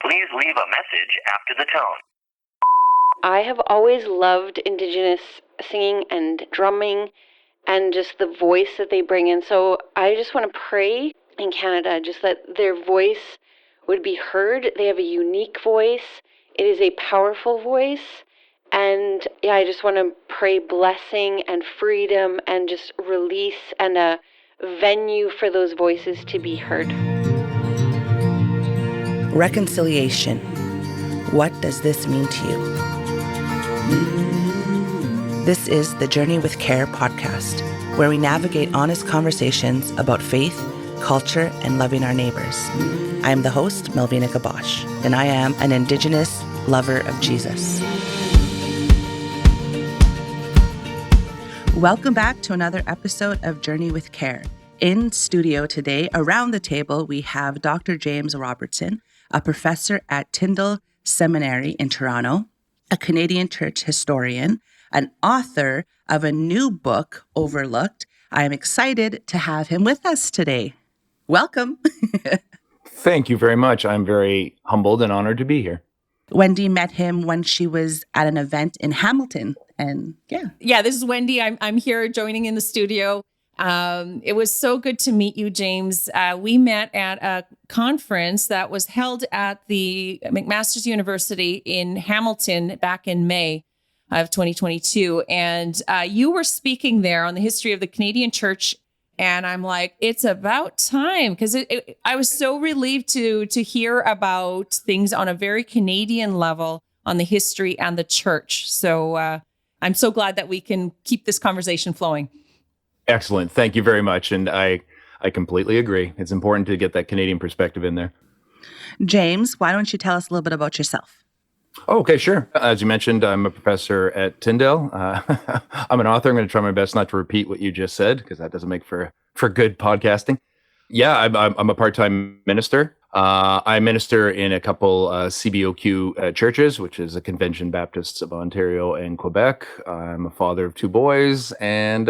Please leave a message after the tone. I have always loved Indigenous singing and drumming and just the voice that they bring in. So I just want to pray in Canada just that their voice would be heard. They have a unique voice. It is a powerful voice. And yeah, I just want to pray blessing and freedom and just release and a venue for those voices to be heard. Reconciliation. What does this mean to you? This is the Journey with Care podcast, where we navigate honest conversations about faith, culture, and loving our neighbors. I am the host, Melvina Guiboche, and I am an Indigenous lover of Jesus. Welcome back to another episode of Journey with Care. In studio today, around the table, we have Dr. James Robertson, a professor at Tyndale Seminary in Toronto, a Canadian church historian, an author of a new book, Overlooked. I am excited to have him with us today. Welcome. Thank you very much. I'm very humbled and honored to be here. Wendi met him when she was at an event in Hamilton. And Yeah, this is Wendi. I'm here joining in the studio. It was so good to meet you, James. We met at a conference that was held at the McMaster's University in Hamilton back in May of 2022. And you were speaking there on the history of the Canadian church. And I'm like, it's about time, because I was so relieved to hear about things on a very Canadian level on the history and the church. So I'm so glad that we can keep this conversation flowing. Excellent. Thank you very much. And I completely agree. It's important to get that Canadian perspective in there. James, why don't you tell us a little bit about yourself? Oh, okay, sure. As you mentioned, I'm a professor at Tyndale. I'm an author. I'm going to try my best not to repeat what you just said, because that doesn't make for good podcasting. Yeah, I'm a part-time minister. I minister in a couple CBOQ churches, which is a Convention Baptists of Ontario and Quebec. I'm a father of 2 boys, and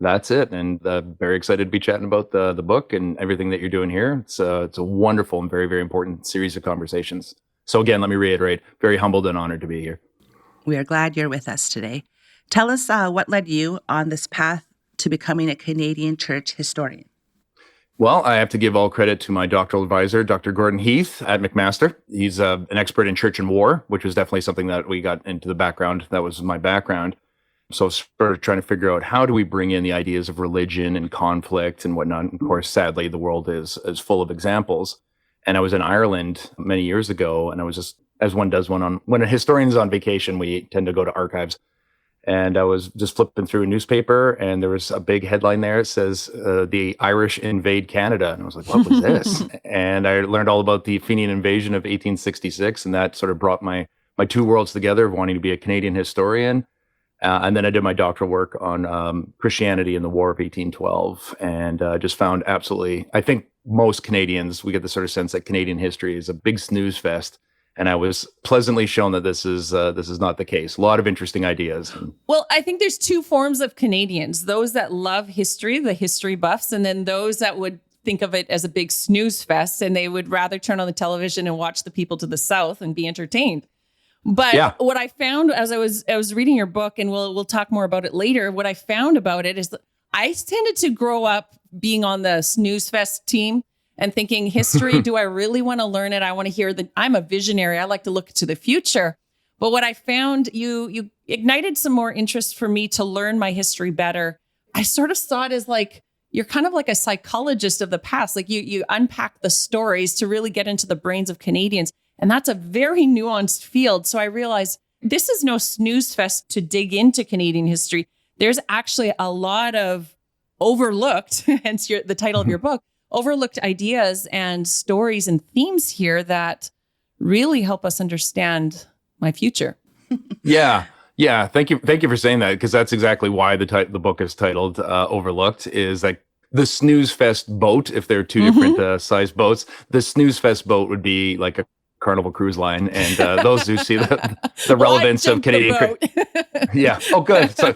that's it. And very excited to be chatting about the book and everything that you're doing here. It's a wonderful and very, very important series of conversations. So again, let me reiterate, very humbled and honored to be here. We are glad you're with us today. Tell us what led you on this path to becoming a Canadian church historian. Well, I have to give all credit to my doctoral advisor, Dr. Gordon Heath at McMaster. He's an expert in church and war, which was definitely something that we got into the background. That was my background. So sort of trying to figure out, how do we bring in the ideas of religion and conflict and whatnot. And of course, sadly, the world is full of examples. And I was in Ireland many years ago, and I was just, as one does when a historian's on vacation, we tend to go to archives. And I was just flipping through a newspaper, and there was a big headline there. It says, the Irish invade Canada. And I was like, what was this? And I learned all about the Fenian invasion of 1866, and that sort of brought my 2 worlds together of wanting to be a Canadian historian. And then I did my doctoral work on Christianity in the War of 1812, and just found absolutely, I think most Canadians, we get the sort of sense that Canadian history is a big snooze fest. And I was pleasantly shown that this is not the case. A lot of interesting ideas. Well, I think there's 2 forms of Canadians: those that love history, the history buffs, and then those that would think of it as a big snooze fest, and they would rather turn on the television and watch the people to the south and be entertained. But What I found as I was reading your book, and we'll talk more about it later, what I found about it is that I tended to grow up being on the snooze fest team and thinking, history, do I really want to learn it? I want to hear I'm a visionary. I like to look to the future. But what I found, you ignited some more interest for me to learn my history better. I sort of saw it as like, you're kind of like a psychologist of the past. Like you unpack the stories to really get into the brains of Canadians. And that's a very nuanced field. So I realized this is no snooze fest to dig into Canadian history. There's actually a lot of overlooked, hence the title of your book, overlooked ideas and stories and themes here that really help us understand my future. Yeah. Thank you for saying that, because that's exactly why the book is titled Overlooked, is like the snooze fest boat. If there are 2 different sized boats, the snooze fest boat would be like a Carnival Cruise Line, and those who see the relevance of Canadian. Yeah. Oh, good. So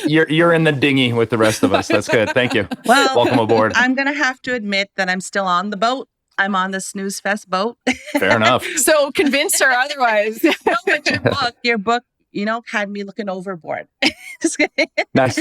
you're in the dinghy with the rest of us. That's good. Thank you. Well, welcome aboard. I'm going to have to admit that I'm still on the boat. I'm on the snooze fest boat. Fair enough. So convince her otherwise. No, but your book, had me looking overboard. Just kidding. Nice.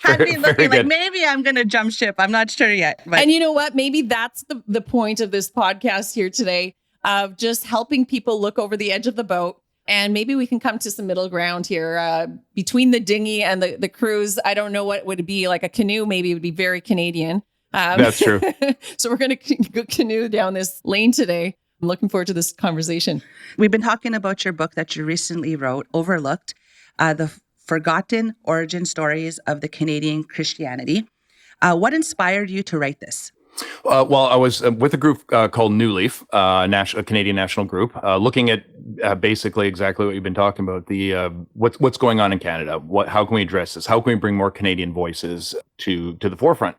Had me Very looking like good. maybe I'm going to jump ship. I'm not sure yet. But And you know what? Maybe that's the point of this podcast here today, of just helping people look over the edge of the boat. And maybe we can come to some middle ground here between the dinghy and the cruise. I don't know what would it be, like a canoe. Maybe it would be very Canadian. That's true. So we're going to canoe down this lane today. I'm looking forward to this conversation. we've been talking about your book that you recently wrote, Overlooked, the Forgotten Origin Stories of the Canadian Christianity. What inspired you to write this? Well, I was with a group called New Leaf, a Canadian national group, looking at basically exactly what you've been talking about, the what's going on in Canada. How can we address this? How can we bring more Canadian voices to the forefront?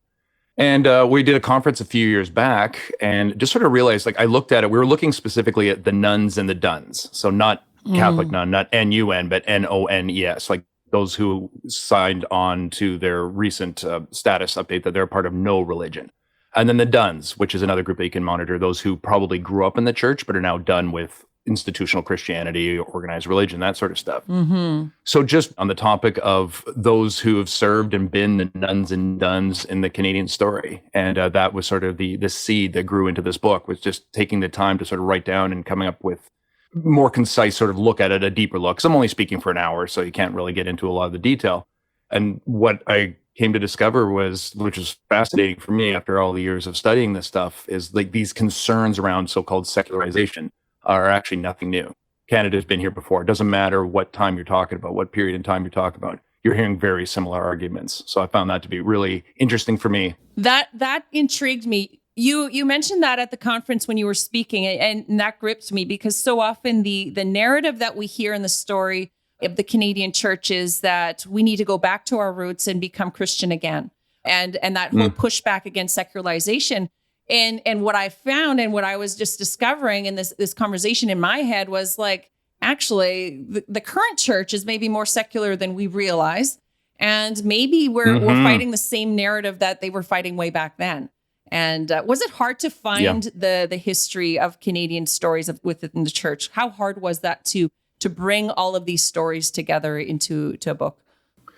And we did a conference a few years back and just sort of realized, like, I looked at it, we were looking specifically at the nuns and the duns. So not Catholic nun, not N-U-N, but N-O-N-E-S, like those who signed on to their recent status update that they're a part of no religion. And then the duns, which is another group that you can monitor, those who probably grew up in the church, but are now done with institutional Christianity, organized religion, that sort of stuff. Mm-hmm. So just on the topic of those who have served and been the nuns and duns in the Canadian story. And that was sort of the seed that grew into this book, was just taking the time to sort of write down and coming up with more concise sort of look at it, a deeper look. 'Cause I'm only speaking for an hour, so you can't really get into a lot of the detail. And what I came to discover was, which is fascinating for me after all the years of studying this stuff, is like these concerns around so-called secularization are actually nothing new. Canada's been here before. It doesn't matter what time you're talking about, what period in time you're talking about. You're hearing very similar arguments. So I found that to be really interesting for me. That intrigued me. You mentioned that at the conference when you were speaking, and that gripped me, because so often the narrative that we hear in the story of the Canadian church is that we need to go back to our roots and become Christian again. And that whole pushback against secularization. And what I found, and what I was just discovering in this conversation in my head, was like, actually, the current church is maybe more secular than we realize. And maybe we're fighting the same narrative that they were fighting way back then. And was it hard to find the history of Canadian stories within the church? How hard was that to bring all of these stories together into a book?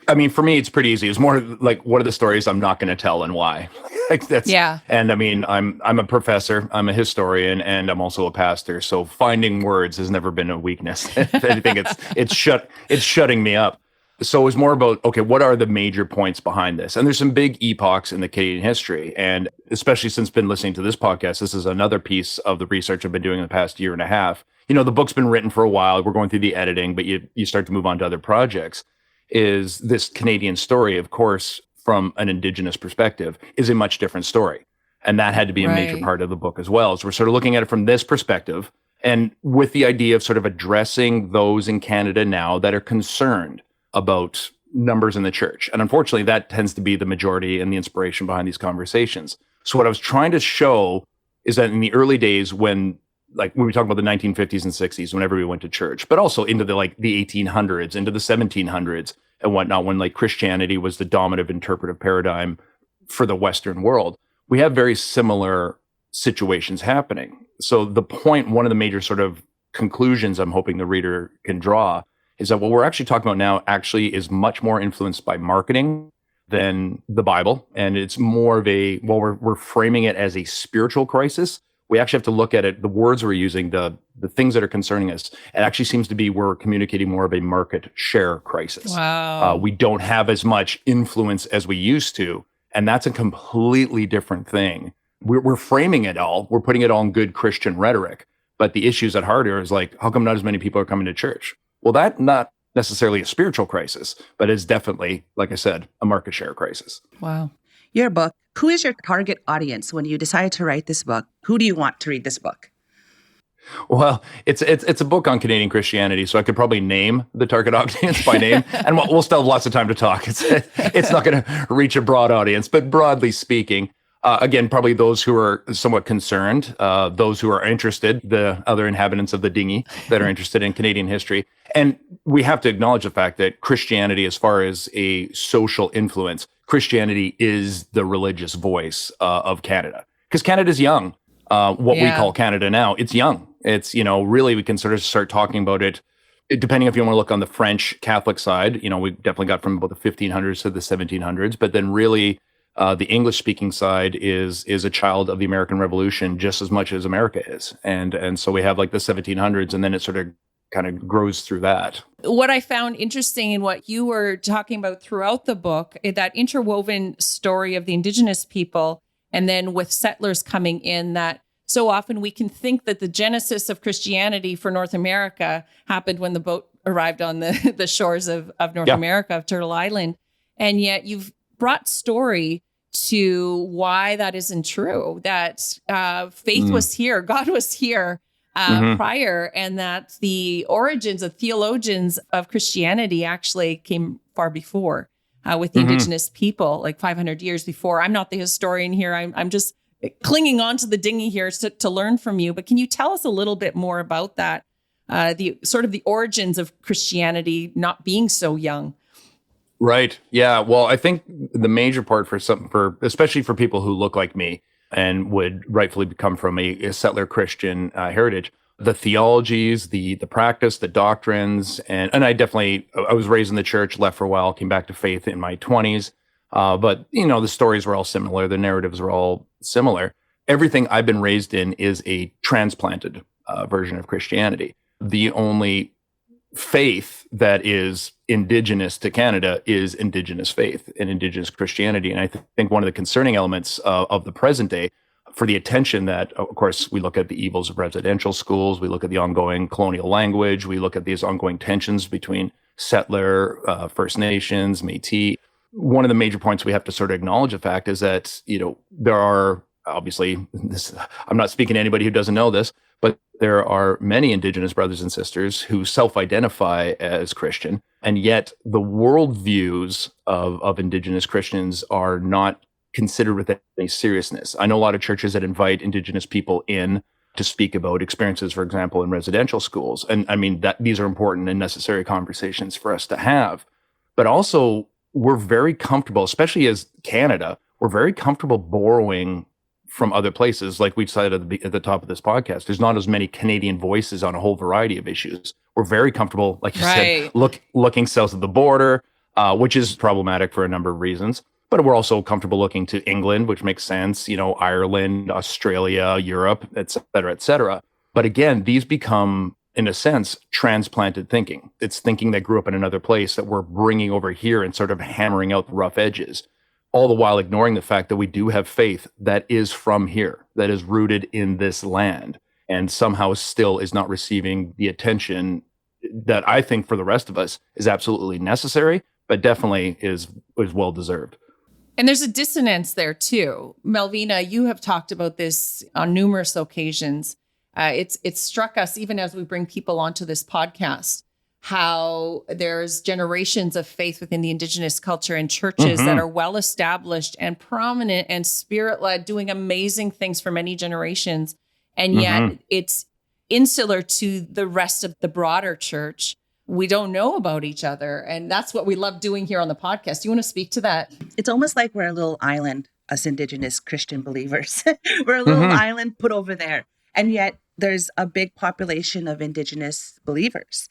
I mean, for me, it's pretty easy. It's more like, what are the stories I'm not going to tell and why? And I mean, I'm a professor, I'm a historian, and I'm also a pastor. So finding words has never been a weakness. If anything, it's shutting me up. So it was more about, okay, what are the major points behind this? And there's some big epochs in the Canadian history. And especially since been listening to this podcast, this is another piece of the research I've been doing in the past year and a half. You know, the book's been written for a while. We're going through the editing, but you start to move on to other projects. Is this Canadian story, of course, from an Indigenous perspective, is a much different story. And that had to be a major part of the book as well. So we're sort of looking at it from this perspective, and with the idea of sort of addressing those in Canada now that are concerned about numbers in the church. And unfortunately, that tends to be the majority and the inspiration behind these conversations. So what I was trying to show is that in the early days when we talk about the 1950s and 60s, whenever we went to church, but also into the 1800s, into the 1700s and whatnot, when Christianity was the dominant interpretive paradigm for the Western world, we have very similar situations happening. So one of the major sort of conclusions I'm hoping the reader can draw is that what we're actually talking about now actually is much more influenced by marketing than the Bible. And it's more of we're framing it as a spiritual crisis. We actually have to look at it, the words we're using, the things that are concerning us. It actually seems to be we're communicating more of a market share crisis. Wow. We don't have as much influence as we used to. And that's a completely different thing. We're framing it all. We're putting it all in good Christian rhetoric. But the issues at heart is how come not as many people are coming to church? Well, that's not necessarily a spiritual crisis, but it's definitely, like I said, a market share crisis. Wow. Your book, who is your target audience when you decided to write this book? Who do you want to read this book? Well, it's a book on Canadian Christianity, so I could probably name the target audience by name, and we'll still have lots of time to talk. It's not going to reach a broad audience, but broadly speaking, again, probably those who are somewhat concerned, those who are interested, the other inhabitants of the dinghy that are interested in Canadian history. And we have to acknowledge the fact that Christianity, as far as a social influence, Christianity is the religious voice of Canada. Because Canada's young. what we call Canada now, it's young. It's, really we can sort of start talking about it, depending if you want to look on the French Catholic side, we definitely got from about the 1500s to the 1700s, but then really the English-speaking side is a child of the American Revolution just as much as America is. And so we have like the 1700s, and then it sort of kind of grows through that. What I found interesting in what you were talking about throughout the book, that interwoven story of the Indigenous people, and then with settlers coming in, that so often we can think that the genesis of Christianity for North America happened when the boat arrived on the shores of North America, of Turtle Island. And yet you've brought story to why that isn't true, that faith was here, God was here prior, and that the origins of theologians of Christianity actually came far before with the Indigenous people, like 500 years before. I'm not the historian here. I'm just clinging on to the dinghy here to learn from you. But can you tell us a little bit more about that, the sort of the origins of Christianity not being so young? Right. Yeah. Well, I think the major part especially for people who look like me and would rightfully come from a settler Christian heritage, the theologies, the practice, the doctrines, and I was raised in the church, left for a while, came back to faith in my 20s. But the stories were all similar. The narratives were all similar. Everything I've been raised in is a transplanted version of Christianity. The only faith that is indigenous to Canada is Indigenous faith and Indigenous Christianity. And I think one of the concerning elements of the present day, for the attention that, of course, we look at the evils of residential schools, we look at the ongoing colonial language, we look at these ongoing tensions between settler, First Nations, Métis. One of the major points we have to sort of acknowledge the fact is that, there are obviously, I'm not speaking to anybody who doesn't know this, but there are many Indigenous brothers and sisters who self-identify as Christian, and yet the worldviews of Indigenous Christians are not considered with any seriousness. I know a lot of churches that invite Indigenous people in to speak about experiences, for example, in residential schools. And I mean, that these are important and necessary conversations for us to have. But also, we're very comfortable, especially as Canada, we're very comfortable borrowing from other places. Like we said at the top of this podcast, there's not as many Canadian voices on a whole variety of issues. We're very comfortable, like you said, looking south of the border, which is problematic for a number of reasons. But we're also comfortable looking to England, which makes sense, Ireland, Australia, Europe, et cetera, et cetera. But again, these become, in a sense, transplanted thinking. It's thinking that grew up in another place that we're bringing over here and sort of hammering out the rough edges, all the while ignoring the fact that we do have faith that is from here, that is rooted in this land, and somehow still is not receiving the attention that I think for the rest of us is absolutely necessary, but definitely is well-deserved. And there's a dissonance there too. Melvina, you have talked about this on numerous occasions. It's struck us, even as we bring people onto this podcast, how there's generations of faith within the Indigenous culture and churches that are well established and prominent and spirit-led, doing amazing things for many generations. And yet it's insular to the rest of the broader church. We don't know about each other. And that's what we love doing here on the podcast. Do you want to speak to that? It's almost like we're a little island, us Indigenous Christian believers. We're a little island put over there. And yet there's a big population of Indigenous believers.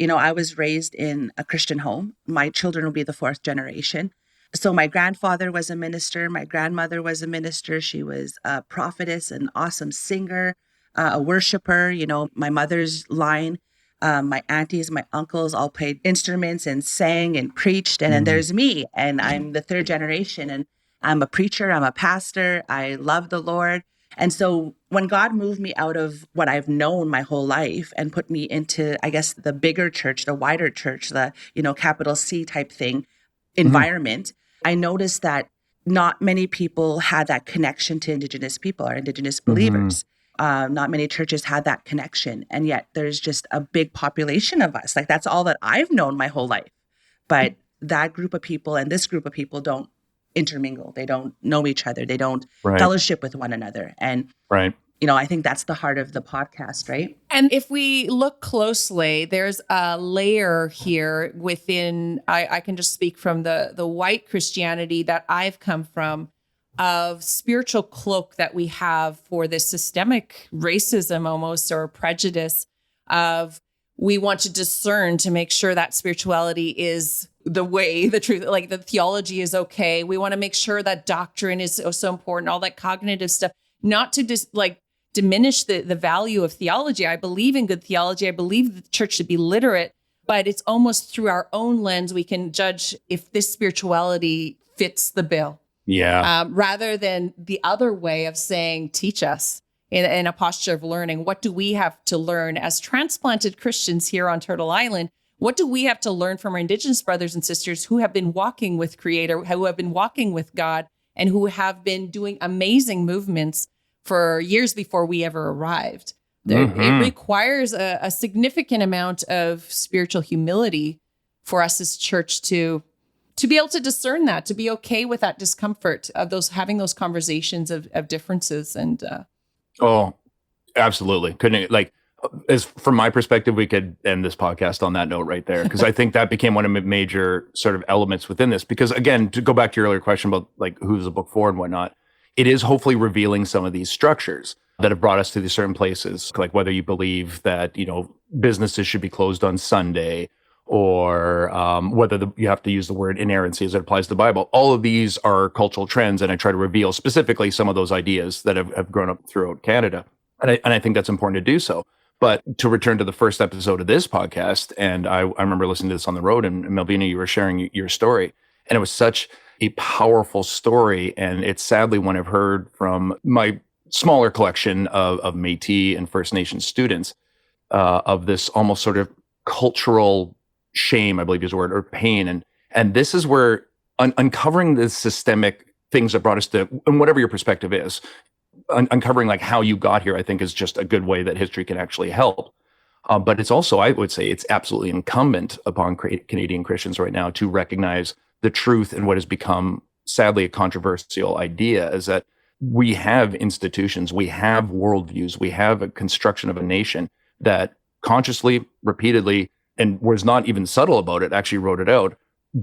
I was raised in a Christian home. My children will be the fourth generation. So my grandfather was a minister. My grandmother was a minister. She was a prophetess, an awesome singer, a worshiper. My mother's line, my aunties, my uncles all played instruments and sang and preached. And then there's me, and I'm the third generation. And I'm a preacher. I'm a pastor. I love the Lord. And so when God moved me out of what I've known my whole life and put me into, I guess, the bigger church, the wider church, the, capital C type thing, environment, I noticed that not many people had that connection to Indigenous people or Indigenous believers. Not many churches had that connection. And yet there's just a big population of us. Like, that's all that I've known my whole life. But that group of people and this group of people don't intermingle. They don't know each other. They don't fellowship with one another. And, I think that's the heart of the podcast, right? And if we look closely, there's a layer here within, I can just speak from the white Christianity that I've come from, of spiritual cloak that we have for this systemic racism almost, or prejudice of we want to discern to make sure that spirituality is the way, the truth, like the theology is okay. We want to make sure that doctrine is so important, all that cognitive stuff, not to just diminish the value of theology. I believe in good theology. I believe the church should be literate, but it's almost through our own lens we can judge if this spirituality fits the bill. Yeah. Rather than the other way of saying, teach us in a posture of learning. What do we have to learn as transplanted Christians here on Turtle Island? What do we have to learn from our Indigenous brothers and sisters who have been walking with Creator, who have been walking with God, and who have been doing amazing movements for years before we ever arrived? It requires a significant amount of spiritual humility for us as church to be able to discern that, to be okay with that discomfort of having those conversations of differences. And oh, absolutely. As from my perspective, we could end this podcast on that note right there, because I think that became one of the major sort of elements within this. Because again, to go back to your earlier question about who's the book for and whatnot, it is hopefully revealing some of these structures that have brought us to these certain places, like whether you believe that, businesses should be closed on Sunday, or whether you have to use the word inerrancy as it applies to the Bible. All of these are cultural trends, and I try to reveal specifically some of those ideas that have grown up throughout Canada. And I think that's important to do so. But to return to the first episode of this podcast, and I remember listening to this on the road, and Melvina, you were sharing your story, and it was such a powerful story. And it's sadly one I've heard from my smaller collection of Métis and First Nations students of this almost sort of cultural shame, I believe is the word, or pain. And this is where uncovering the systemic things that brought us to, and whatever your perspective is, uncovering how you got here, I think is just a good way that history can actually help. But it's also, I would say, it's absolutely incumbent upon Canadian Christians right now to recognize the truth in what has become, sadly, a controversial idea, is that we have institutions, we have worldviews, we have a construction of a nation that consciously, repeatedly, and was not even subtle about it, actually wrote it out,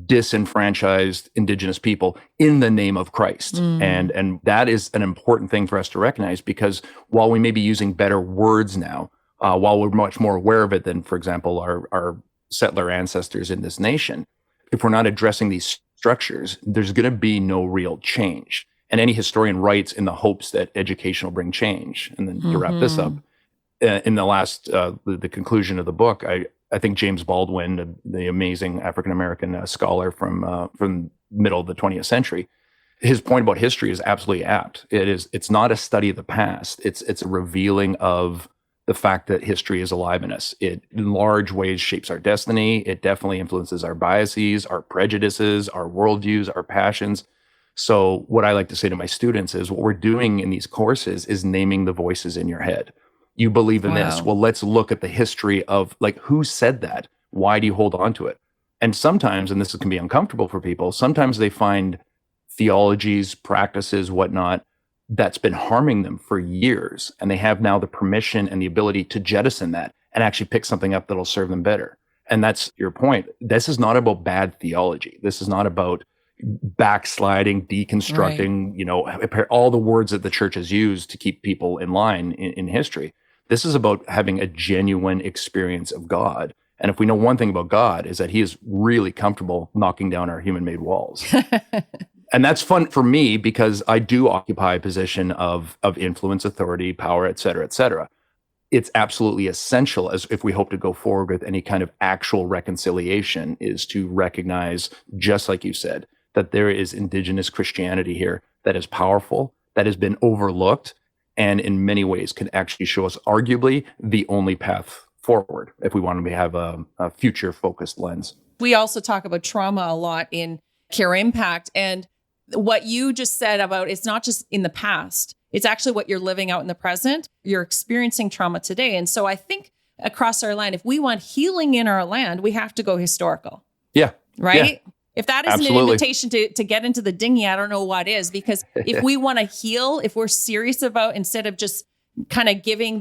disenfranchised Indigenous people in the name of Christ. And that is an important thing for us to recognize, because while we may be using better words now, while we're much more aware of it than, for example, our settler ancestors in this nation, if we're not addressing these structures, there's going to be no real change. And any historian writes in the hopes that education will bring change. And then to wrap this up, in the last, the conclusion of the book, I think James Baldwin, the amazing African-American scholar from middle of the 20th century, his point about history is absolutely apt. It's not a study of the past. It's a revealing of the fact that history is alive in us. It, in large ways, shapes our destiny. It definitely influences our biases, our prejudices, our worldviews, our passions. So what I like to say to my students is what we're doing in these courses is naming the voices in your head. You believe in this. Well, let's look at the history of who said that? Why do you hold on to it? And sometimes, and this can be uncomfortable for people, sometimes they find theologies, practices, whatnot, that's been harming them for years. And they have now the permission and the ability to jettison that and actually pick something up that'll serve them better. And that's your point. This is not about bad theology. This is not about backsliding, deconstructing, all the words that the church has used to keep people in line in history. This is about having a genuine experience of God. And if we know one thing about God, is that he is really comfortable knocking down our human-made walls. And that's fun for me because I do occupy a position of influence, authority, power, et cetera, et cetera. It's absolutely essential, as if we hope to go forward with any kind of actual reconciliation, is to recognize, just like you said, that there is Indigenous Christianity here that is powerful, that has been overlooked, and in many ways can actually show us arguably the only path forward if we want to have a future-focused lens. We also talk about trauma a lot in Care Impact. And what you just said about it's not just in the past, it's actually what you're living out in the present. You're experiencing trauma today. And so I think across our land, if we want healing in our land, we have to go historical. Yeah. Right? Yeah. If that isn't an invitation to get into the dinghy, I don't know what is. Because if we want to heal, if we're serious about, instead of just kind of giving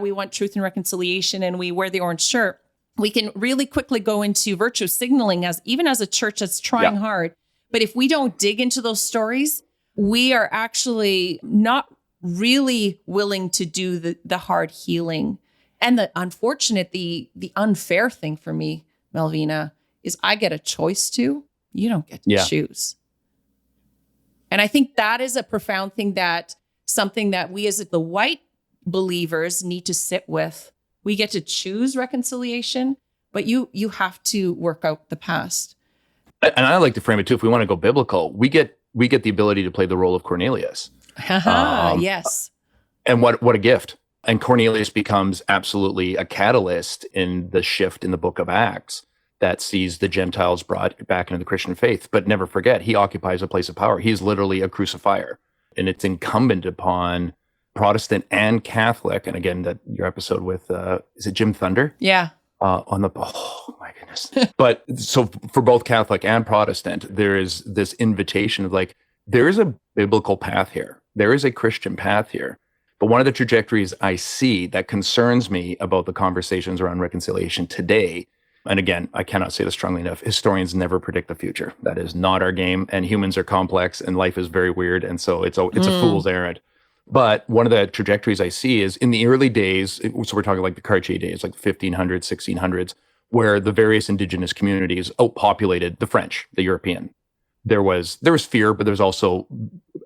we want truth and reconciliation and we wear the orange shirt, we can really quickly go into virtue signaling even as a church that's trying hard. But if we don't dig into those stories, we are actually not really willing to do the hard healing. And the unfortunate, the unfair thing for me, Melvina, is I get a choice to, you don't get to choose. And I think that is a profound thing, that something that we as the white believers need to sit with. We get to choose reconciliation, but you have to work out the past. And I like to frame it too. If we want to go biblical, we get the ability to play the role of Cornelius. Yes. And what a gift. And Cornelius becomes absolutely a catalyst in the shift in the book of Acts that sees the Gentiles brought back into the Christian faith. But never forget, he occupies a place of power. He's literally a crucifier. And it's incumbent upon Protestant and Catholic, and again, that your episode with, is it Jim Thunder? Yeah. Oh my goodness. But so for both Catholic and Protestant, there is this invitation of like, there is a biblical path here. There is a Christian path here. But one of the trajectories I see that concerns me about the conversations around reconciliation today, and again, I cannot say this strongly enough, historians never predict the future. That is not our game, and humans are complex, and life is very weird, and so it's a fool's errand. But one of the trajectories I see is in the early days, so we're talking like the Cartier days, like 1500s, 1600s, where the various indigenous communities outpopulated the French, the European. There was fear, but there's also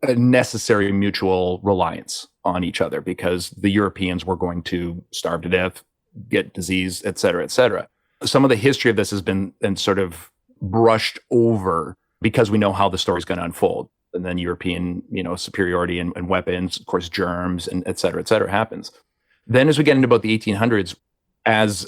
a necessary mutual reliance on each other because the Europeans were going to starve to death, get disease, et cetera, et cetera. Some of the history of this has been sort of brushed over because we know how the story is going to unfold. And then European, superiority and weapons, of course, germs, and et cetera, happens. Then as we get into about the 1800s, as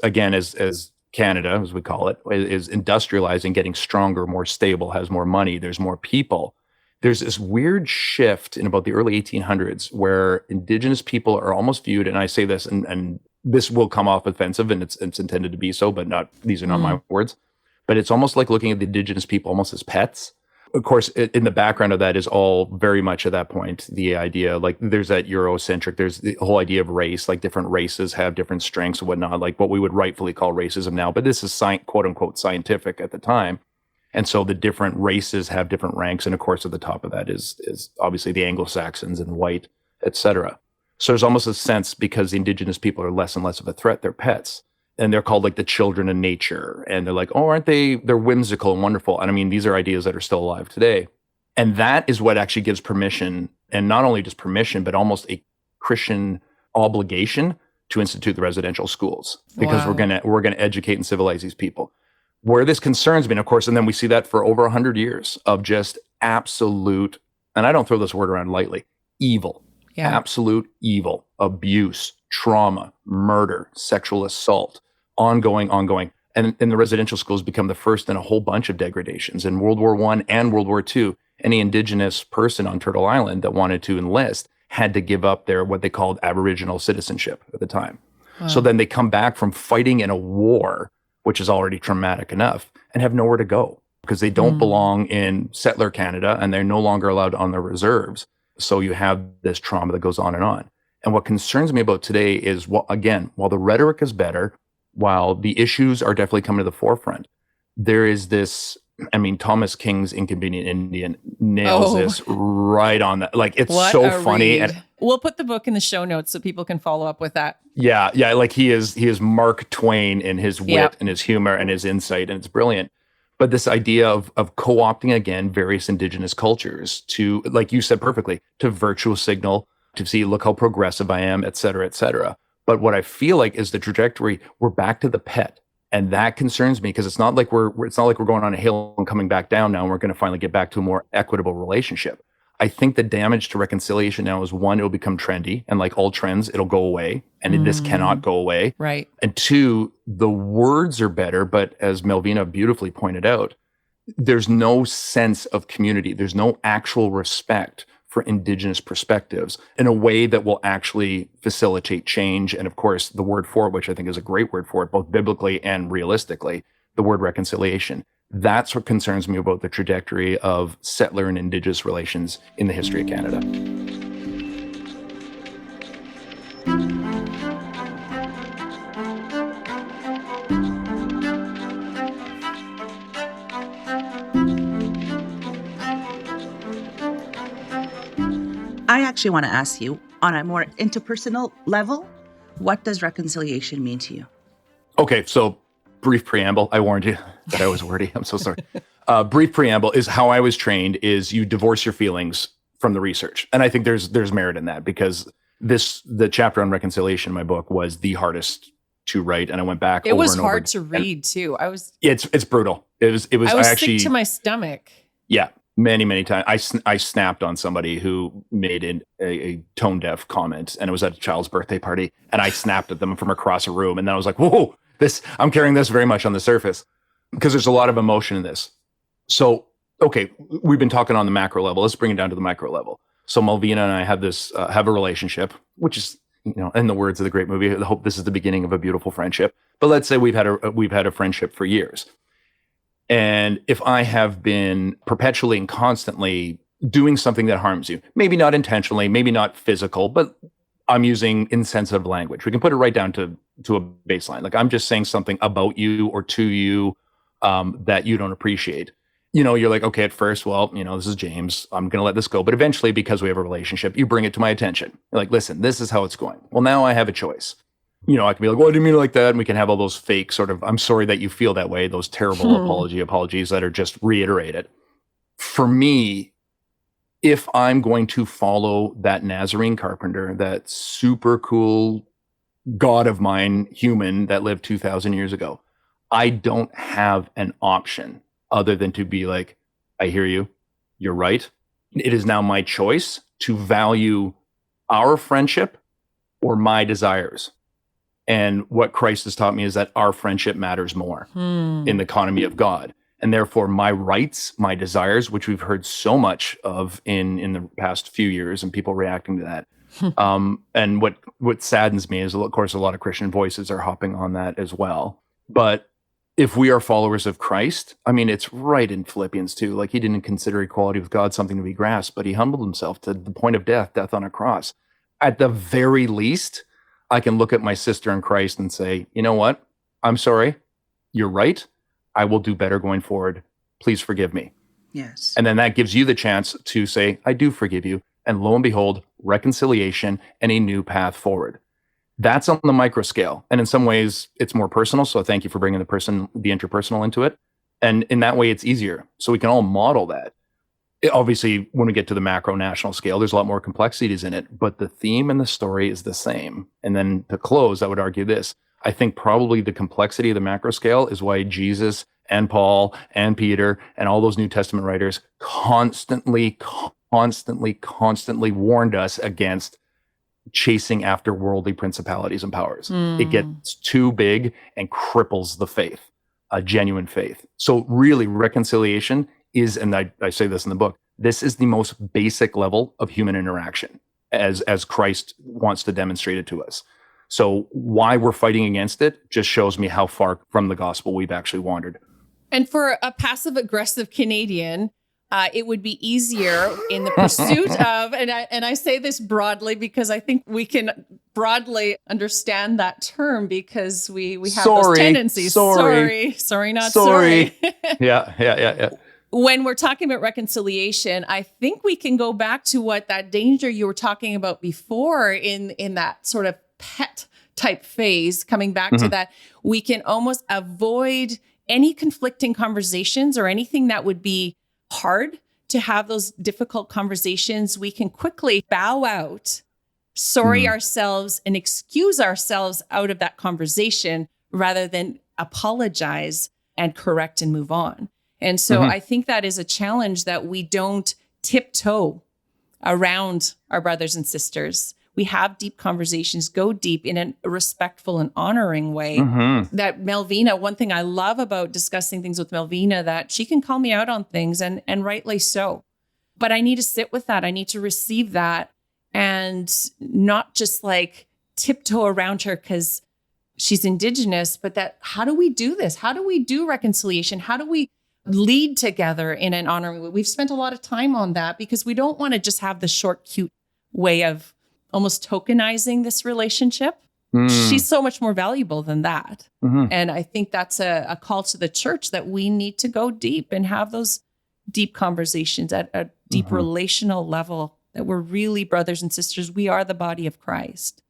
Canada, as we call it, is industrializing, getting stronger, more stable, has more money, there's more people. There's this weird shift in about the early 1800s where Indigenous people are almost viewed, and I say this, and this will come off offensive, and it's intended to be so, but these are not my words. But it's almost like looking at the Indigenous people almost as pets. Of course, in the background of that is all very much at that point, the idea, like there's that Eurocentric, there's the whole idea of race, like different races have different strengths and whatnot, like what we would rightfully call racism now. But this is quote unquote scientific at the time. And so the different races have different ranks. And of course, at the top of that is obviously the Anglo-Saxons and white, et cetera. So there's almost a sense because the Indigenous people are less and less of a threat, they're pets. And they're called like the children of nature. And they're like, oh, aren't they? They're whimsical and wonderful. And I mean, these are ideas that are still alive today. And that is what actually gives permission, and not only just permission, but almost a Christian obligation to institute the residential schools because we're gonna educate and civilize these people. Where this concerns me, and of course, and then we see that for over 100 years of just absolute, and I don't throw this word around lightly, evil. Yeah. Absolute evil, abuse, trauma, murder, sexual assault, ongoing. And the residential schools become the first in a whole bunch of degradations. In World War I and World War II, any Indigenous person on Turtle Island that wanted to enlist had to give up their what they called Aboriginal citizenship at the time. Wow. So then they come back from fighting in a war, which is already traumatic enough, and have nowhere to go because they don't belong in settler Canada and they're no longer allowed on their reserves. So you have this trauma that goes on. And what concerns me about today is, while the rhetoric is better, while the issues are definitely coming to the forefront, there is this, Thomas King's Inconvenient Indian nails this right on that. Like, it's so funny. And we'll put the book in the show notes so people can follow up with that. Yeah. Like he is Mark Twain in his wit and his humor and his insight, and it's brilliant. But this idea of co-opting, again, various Indigenous cultures to, like you said perfectly, to virtual signal, to see, look how progressive I am, et cetera, et cetera. But what I feel like is the trajectory, we're back to the pet. And that concerns me because it's not like we're going on a hill and coming back down now and we're going to finally get back to a more equitable relationship. I think the damage to reconciliation now is, one, it'll become trendy, and like all trends, it'll go away, and this cannot go away. Right. And two, the words are better, but as Melvina beautifully pointed out, there's no sense of community. There's no actual respect for Indigenous perspectives in a way that will actually facilitate change. And of course, the word for it, which I think is a great word for it, both biblically and realistically, the word reconciliation. That's what concerns me about the trajectory of settler and Indigenous relations in the history of Canada. I actually want to ask you on a more interpersonal level, what does reconciliation mean to you? Okay, so brief preamble. I warned you that I was wordy. I'm so sorry. Brief preamble is how I was trained is you divorce your feelings from the research. And I think there's merit in that because the chapter on reconciliation in my book was the hardest to write. And I went back It over was and hard over. to read too. It's brutal. It was I was actually sick to my stomach. Yeah, many times. I snapped on somebody who made a tone deaf comment, and it was at a child's birthday party, and I snapped at them from across a room, and then I was like, "Whoa, I'm carrying this very much on the surface," because there's a lot of emotion in this. So, okay, we've been talking on the macro level. Let's bring it down to the micro level. So Melvina and I have a relationship, which is, in the words of the great movie, I hope this is the beginning of a beautiful friendship. But let's say we've had a friendship for years. And if I have been perpetually and constantly doing something that harms you, maybe not intentionally, maybe not physical, but I'm using insensitive language. We can put it right down to a baseline. Like I'm just saying something about you or to you that you don't appreciate. You're like, okay, at first, well, this is James. I'm going to let this go. But eventually, because we have a relationship, you bring it to my attention. You're like, listen, this is how it's going. Well, now I have a choice. I can be like, well, I didn't mean it like that. And we can have all those fake sort of, I'm sorry that you feel that way. Those terrible apologies that are just reiterated. For me, if I'm going to follow that Nazarene carpenter, that super cool God of mine, human that lived 2,000 years ago, I don't have an option other than to be like, I hear you. You're right. It is now my choice to value our friendship or my desires. And what Christ has taught me is that our friendship matters more in the economy of God. And therefore, my rights, my desires, which we've heard so much of in the past few years and people reacting to that. And what saddens me is, of course, a lot of Christian voices are hopping on that as well. But if we are followers of Christ, I mean, it's right in Philippians 2. Like he didn't consider equality with God something to be grasped, but he humbled himself to the point of death on a cross. At the very least, I can look at my sister in Christ and say, you know what? I'm sorry. You're right. I will do better going forward. Please forgive me. Yes. And then that gives you the chance to say, I do forgive you. And lo and behold, reconciliation and a new path forward. That's on the micro scale. And in some ways, it's more personal. So thank you for bringing the interpersonal into it. And in that way, it's easier. So we can all model that. Obviously, when we get to the macro national scale, there's a lot more complexities in it, but the theme and the story is the same. And then to close, I would argue this. I think probably the complexity of the macro scale is why Jesus and Paul and Peter and all those New Testament writers constantly warned us against chasing after worldly principalities and powers. It gets too big and cripples the faith, a genuine faith. So really, reconciliation is, and I say this in the book, this is the most basic level of human interaction as Christ wants to demonstrate it to us. So why we're fighting against it just shows me how far from the gospel we've actually wandered. And for a passive aggressive Canadian, it would be easier in the pursuit of, and I say this broadly because I think we can broadly understand that term because we have those tendencies. Sorry, not sorry. Yeah. When we're talking about reconciliation, I think we can go back to what that danger you were talking about before in that sort of pet type phase, coming back to that, we can almost avoid any conflicting conversations or anything that would be hard to have those difficult conversations. We can quickly bow out, sorry ourselves, and excuse ourselves out of that conversation rather than apologize and correct and move on. And so I think that is a challenge that we don't tiptoe around our brothers and sisters. We have deep conversations, go deep in a respectful and honoring way. That Melvina, one thing I love about discussing things with Melvina, that she can call me out on things and rightly so. But I need to sit with that. I need to receive that and not just like tiptoe around her because she's Indigenous, but that how do we do this? How do we do reconciliation? How do we lead together in an honoring way? We've spent a lot of time on that because we don't want to just have the short, cute way of almost tokenizing this relationship. She's so much more valuable than that. And I think that's a call to the church that we need to go deep and have those deep conversations at a deep relational level that we're really brothers and sisters. We are the body of Christ.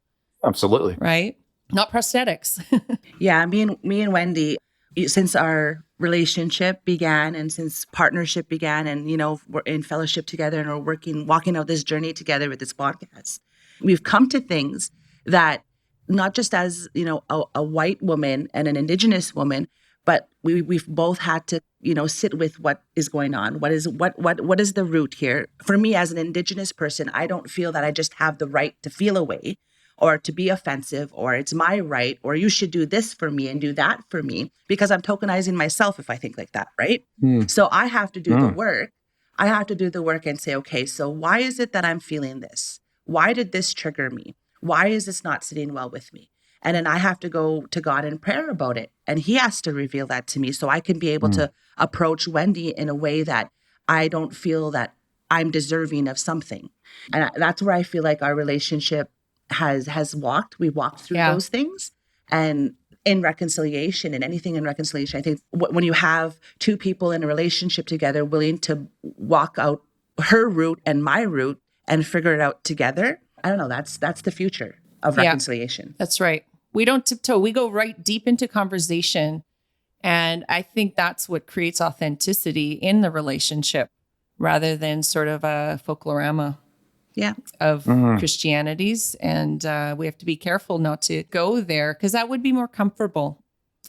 Absolutely. Right? Not prosthetics. Yeah, me and Wendi, since our relationship began and since partnership began, and we're in fellowship together and we're walking out this journey together with this podcast, we've come to things that not just as a white woman and an Indigenous woman, but we've both had to sit with what is going on. What is the root here? For me, as an Indigenous person, I don't feel that I just have the right to feel a way or to be offensive, or it's my right, or you should do this for me and do that for me, because I'm tokenizing myself if I think like that, right? So I have to do the work. I have to do the work and say, okay, so why is it that I'm feeling this? Why did this trigger me? Why is this not sitting well with me? And then I have to go to God in prayer about it. And he has to reveal that to me so I can be able to approach Wendi in a way that I don't feel that I'm deserving of something. And that's where I feel like our relationship has walked. We walked through those things. And in reconciliation and anything in reconciliation, I think when you have two people in a relationship together willing to walk out her route and my route and figure it out together, I don't know, that's the future of reconciliation. That's right. We don't tiptoe. We go right deep into conversation. And I think that's what creates authenticity in the relationship rather than sort of a folklorama of Christianities. And we have to be careful not to go there because that would be more comfortable.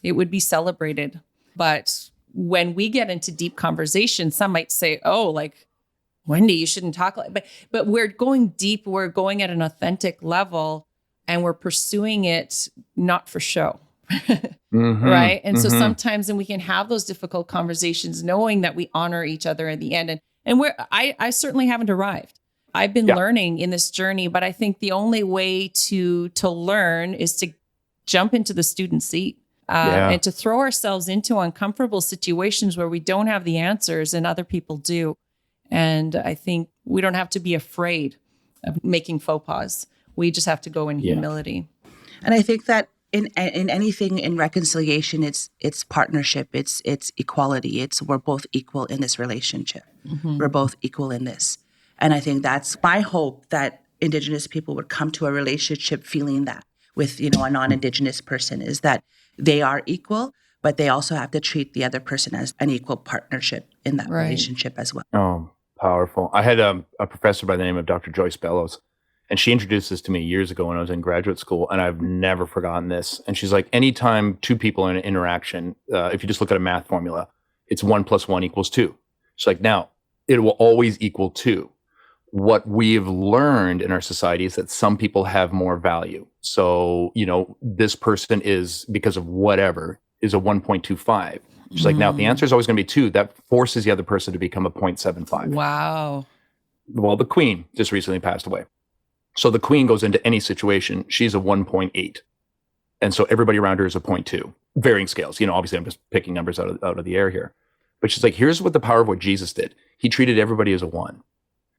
It would be celebrated. But when we get into deep conversation, some might say, oh, like, Wendi, you shouldn't talk like, but we're going deep. We're going at an authentic level and we're pursuing it not for show. Right. And so sometimes, and we can have those difficult conversations knowing that we honor each other in the end. And I certainly haven't arrived. I've been learning in this journey, but I think the only way to learn is to jump into the student seat and to throw ourselves into uncomfortable situations where we don't have the answers and other people do. And I think we don't have to be afraid of making faux pas. We just have to go in humility. And I think that in anything in reconciliation, it's partnership, it's equality. We're both equal in this relationship. We're both equal in this. And I think that's my hope, that Indigenous people would come to a relationship feeling that with, a non-Indigenous person, is that they are equal, but they also have to treat the other person as an equal partnership in that relationship as well. Oh, powerful. I had a professor by the name of Dr. Joyce Bellows, and she introduced this to me years ago when I was in graduate school, and I've never forgotten this. And she's like, anytime two people in an interaction, if you just look at a math formula, it's 1 + 1 = 2. She's like, now, it will always equal 2. What we've learned in our society is that some people have more value. So, this person is, because of whatever, is a 1.25. She's like, now, if the answer is always going to be 2, that forces the other person to become a 0.75. Wow. Well, the Queen just recently passed away. So the Queen goes into any situation, she's a 1.8. And so everybody around her is a 0.2. Varying scales. Obviously I'm just picking numbers out of the air here. But she's like, here's what the power of what Jesus did. He treated everybody as a 1.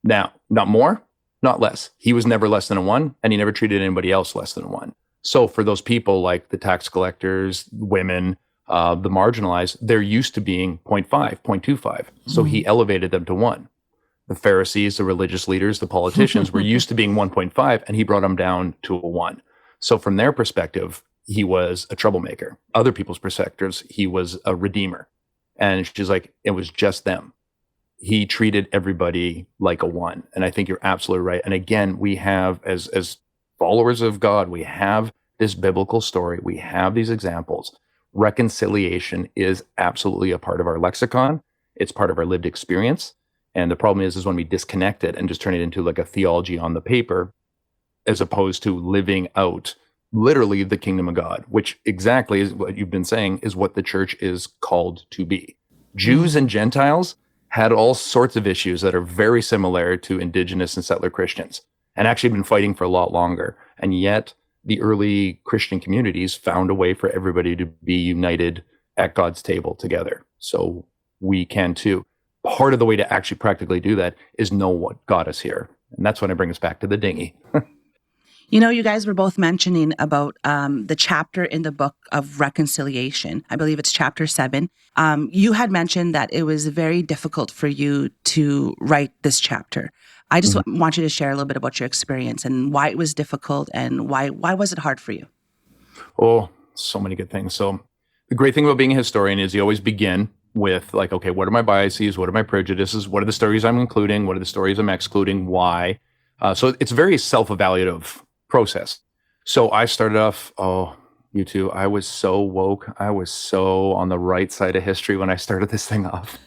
Now, not more, not less. He was never less than a 1, and he never treated anybody else less than a 1. So for those people like the tax collectors, women, the marginalized, they're used to being 0.5, 0.25. So he elevated them to 1. The Pharisees, the religious leaders, the politicians were used to being 1.5, and he brought them down to a 1. So from their perspective, he was a troublemaker. Other people's perspectives, he was a redeemer. And she's like, it was just them. He treated everybody like a 1. And I think you're absolutely right. And again, we have, as followers of God, we have this biblical story. We have these examples. Reconciliation is absolutely a part of our lexicon. It's part of our lived experience. And the problem is when we disconnect it and just turn it into like a theology on the paper, as opposed to living out literally the kingdom of God, which exactly is what you've been saying is what the church is called to be. Jews and Gentiles had all sorts of issues that are very similar to Indigenous and settler Christians, and actually been fighting for a lot longer. And yet the early Christian communities found a way for everybody to be united at God's table together. So we can too. Part of the way to actually practically do that is know what got us here. And that's when I bring us back to the dinghy. You guys were both mentioning about the chapter in the book of reconciliation. I believe it's chapter 7. You had mentioned that it was very difficult for you to write this chapter. I just want you to share a little bit about your experience and why it was difficult and why was it hard for you? Oh, so many good things. So the great thing about being a historian is you always begin with like, okay, what are my biases? What are my prejudices? What are the stories I'm including? What are the stories I'm excluding? Why? So it's a very self-evaluative process. So I started off, you two, I was so woke. I was so on the right side of history when I started this thing off.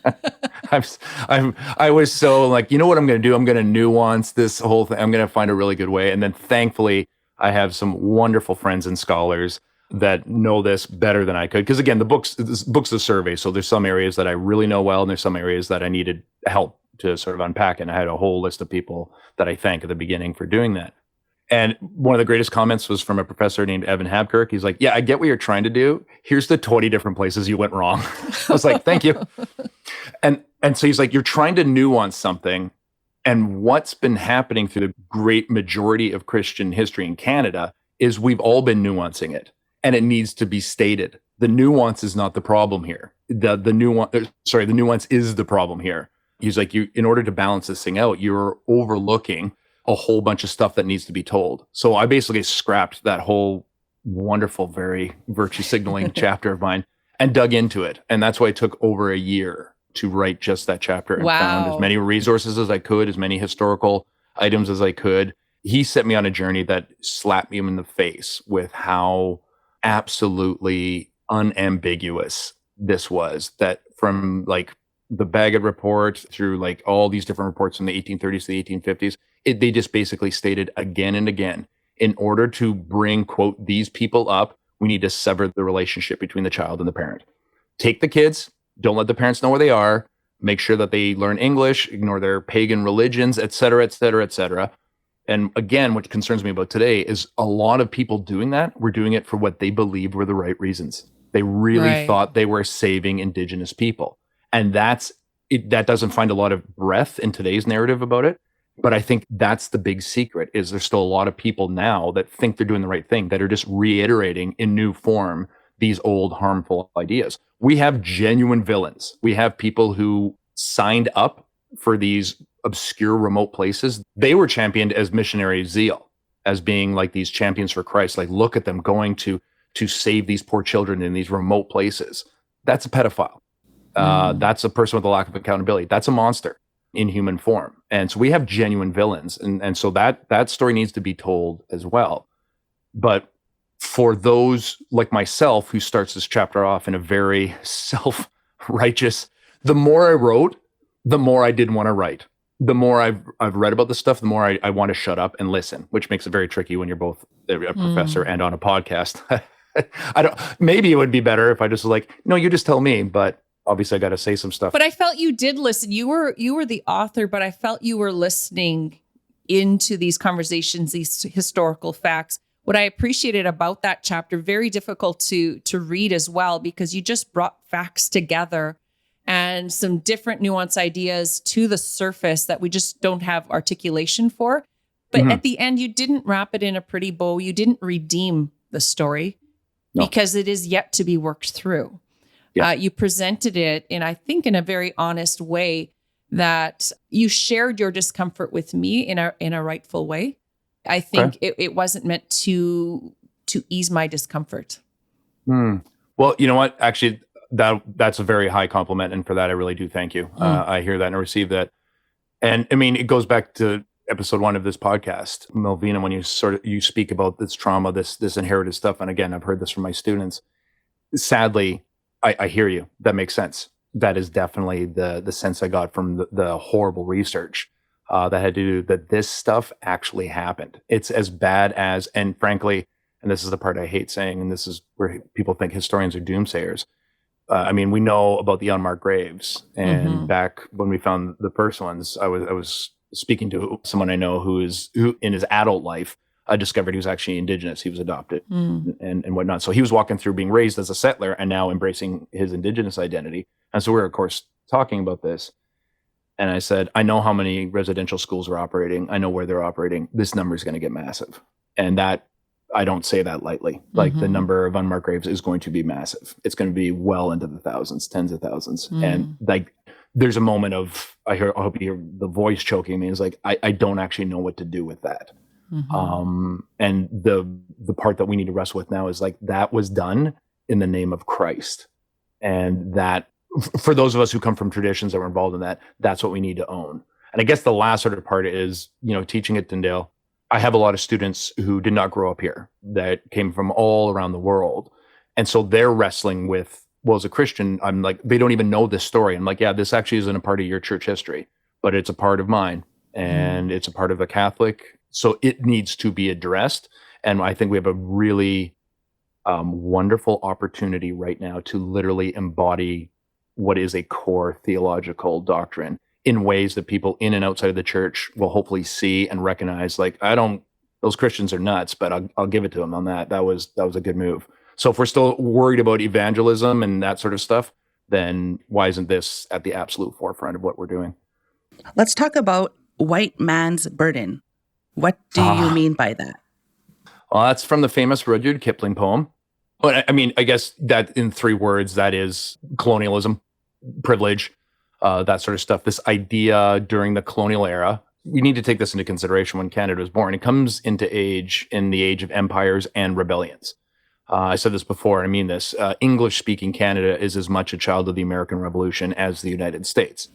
I was so like, you know what I'm going to do? I'm going to nuance this whole thing. I'm going to find a really good way. And then thankfully, I have some wonderful friends and scholars that know this better than I could. Because again, the book's a survey. So there's some areas that I really know well, and there's some areas that I needed help to sort of unpack. And I had a whole list of people that I thank at the beginning for doing that. And one of the greatest comments was from a professor named Evan Habkirk. He's like, yeah, I get what you're trying to do. Here's the 20 different places you went wrong. I was like, thank you. And so he's like, you're trying to nuance something. And what's been happening through the great majority of Christian history in Canada is we've all been nuancing it. And it needs to be stated. The nuance is not the problem here. The nuance is the problem here. He's like, in order to balance this thing out, you're overlooking a whole bunch of stuff that needs to be told. So I basically scrapped that whole wonderful, very virtue signaling chapter of mine and dug into it. And that's why it took over a year to write just that chapter and found as many resources as I could, as many historical items as I could. He set me on a journey that slapped me in the face with how absolutely unambiguous this was, that from like the Bagot report through like all these different reports from the 1830s to the 1850s, they just basically stated again and again, in order to bring, quote, these people up, we need to sever the relationship between the child and the parent. Take the kids, don't let the parents know where they are, make sure that they learn English, ignore their pagan religions, et cetera, et cetera, et cetera. And again, what concerns me about today is a lot of people doing that were doing it for what they believed were the right reasons. They really thought they were saving Indigenous people. And that doesn't find a lot of breadth in today's narrative about it. But I think that's the big secret, is there's still a lot of people now that think they're doing the right thing, that are just reiterating in new form these old harmful ideas. We have genuine villains. We have people who signed up for these obscure remote places. They were championed as missionary zeal, as being like these champions for Christ. Like, look at them going to save these poor children in these remote places. That's a pedophile. That's a person with a lack of accountability. That's a monster in human form. And so we have genuine villains. And so that story needs to be told as well. But for those like myself, who starts this chapter off in a very self-righteous, the more I wrote, the more I didn't want to write. The more I've read about this stuff, the more I want to shut up and listen, which makes it very tricky when you're both a professor and on a podcast. Maybe it would be better if I just was like, no, you just tell me, but obviously I got to say some stuff. But I felt you did listen. You were the author, but I felt you were listening into these conversations, these historical facts. What I appreciated about that chapter, very difficult to read as well, because you just brought facts together and some different nuanced ideas to the surface that we just don't have articulation for. But at the end, you didn't wrap it in a pretty bow. You didn't redeem the story because it is yet to be worked through. Yeah. You presented it in a very honest way, that you shared your discomfort with me in a rightful way. I think it wasn't meant to ease my discomfort. Well, you know what? Actually, that's a very high compliment. And for that, I really do thank you. I hear that and receive that. And I mean, it goes back to episode 1 of this podcast, Melvina, when you speak about this trauma, this inherited stuff. And again, I've heard this from my students. Sadly, I hear you. That makes sense. That is definitely the sense I got from the horrible research that had to do that this stuff actually happened. It's as bad as, and frankly, and this is the part I hate saying, and this is where people think historians are doomsayers. I mean, we know about the unmarked graves, and back when we found the first ones, I was speaking to someone I know who in his adult life discovered he was actually Indigenous. He was adopted and whatnot. So he was walking through being raised as a settler and now embracing his Indigenous identity. And so we were, of course, talking about this. And I said, I know how many residential schools are operating. I know where they're operating. This number is going to get massive. And that, I don't say that lightly. Like, the number of unmarked graves is going to be massive. It's going to be well into the thousands, tens of thousands. And like, there's a moment of, I hope you hear the voice choking me. It's like, I don't actually know what to do with that. And the part that we need to wrestle with now is like, that was done in the name of Christ. And that, for those of us who come from traditions that were involved in that, that's what we need to own. And I guess the last sort of part is, teaching at Tyndale. I have a lot of students who did not grow up here, that came from all around the world. And so they're wrestling with, well, as a Christian, I'm like, they don't even know this story. I'm like, yeah, this actually isn't a part of your church history, but it's a part of mine, and it's a part of a Catholic. So it needs to be addressed. And I think we have a really wonderful opportunity right now to literally embody what is a core theological doctrine in ways that people in and outside of the church will hopefully see and recognize. Like, those Christians are nuts, but I'll give it to them on that. That was a good move. So if we're still worried about evangelism and that sort of stuff, then why isn't this at the absolute forefront of what we're doing? Let's talk about white man's burden. What do you mean by that? Well, that's from the famous Rudyard Kipling poem. But I mean, I guess that in 3 words, that is colonialism, privilege, that sort of stuff. This idea during the colonial era, we need to take this into consideration when Canada was born. It comes into age in the age of empires and rebellions. I said this before, and I mean this. English-speaking Canada is as much a child of the American Revolution as the United States.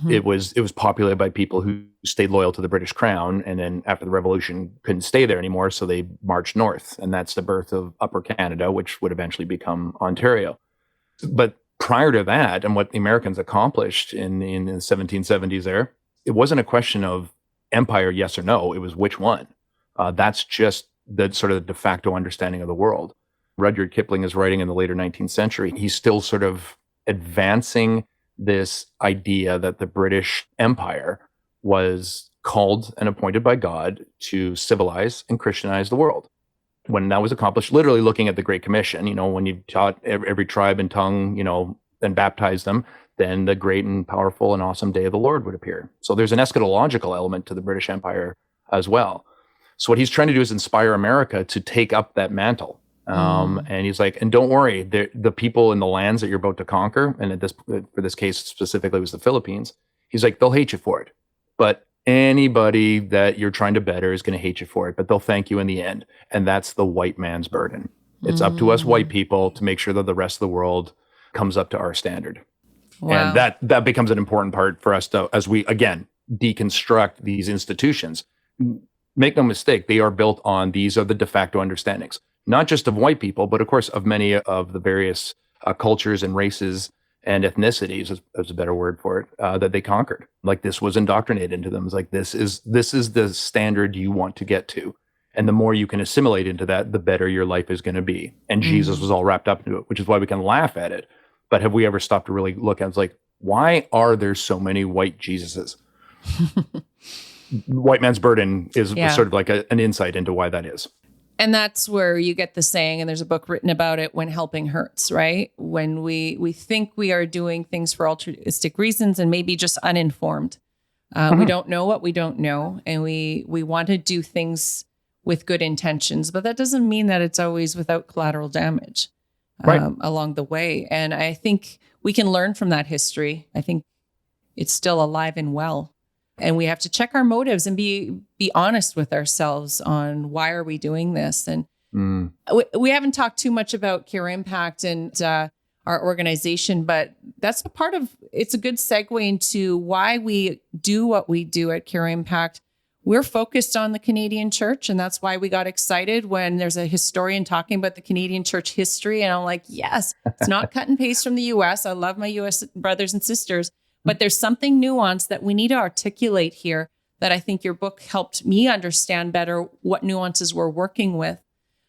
It was populated by people who stayed loyal to the British Crown, and then after the Revolution couldn't stay there anymore, so they marched north, and that's the birth of Upper Canada, which would eventually become Ontario. But prior to that, and what the Americans accomplished in the 1770s there, it wasn't a question of empire, yes or no. It was which one. That's just the sort of de facto understanding of the world. Rudyard Kipling is writing in the later 19th century. He's still sort of advancing this idea that the British Empire was called and appointed by God to civilize and Christianize the world. When that was accomplished, literally looking at the Great Commission, when you taught every tribe and tongue, and baptized them, then the great and powerful and awesome day of the Lord would appear. So there's an eschatological element to the British Empire as well. So what he's trying to do is inspire America to take up that mantle. And he's like, and don't worry, the people in the lands that you're about to conquer, and for this case specifically was the Philippines, he's like, they'll hate you for it. But anybody that you're trying to better is going to hate you for it, but they'll thank you in the end. And that's the white man's burden. It's up to us white people to make sure that the rest of the world comes up to our standard. Wow. And that becomes an important part for us to, as we, again, deconstruct these institutions. Make no mistake, they are built on, these are the de facto understandings, not just of white people, but of course of many of the various cultures and races and ethnicities, is a better word for it, that they conquered. Like, this was indoctrinated into them. It's like, this is the standard you want to get to. And the more you can assimilate into that, the better your life is going to be. And Jesus was all wrapped up into it, which is why we can laugh at it. But have we ever stopped to really look at it? It's like, why are there so many white Jesuses? White man's burden is sort of like an insight into why that is. And that's where you get the saying, and there's a book written about it, when helping hurts, right? When we think we are doing things for altruistic reasons and maybe just uninformed. We don't know what we don't know, and we want to do things with good intentions, but that doesn't mean that it's always without collateral damage along the way. And I think we can learn from that history. I think it's still alive and well. And we have to check our motives and be honest with ourselves on why are we doing this. And we haven't talked too much about Care Impact and our organization, but that's it's a good segue into why we do what we do at Care Impact. We're focused on the Canadian church, and that's why we got excited when there's a historian talking about the Canadian church history. And I'm like, yes, it's not cut and paste from the U.S. I love my U.S. brothers and sisters. But there's something nuanced that we need to articulate here that I think your book helped me understand better what nuances we're working with.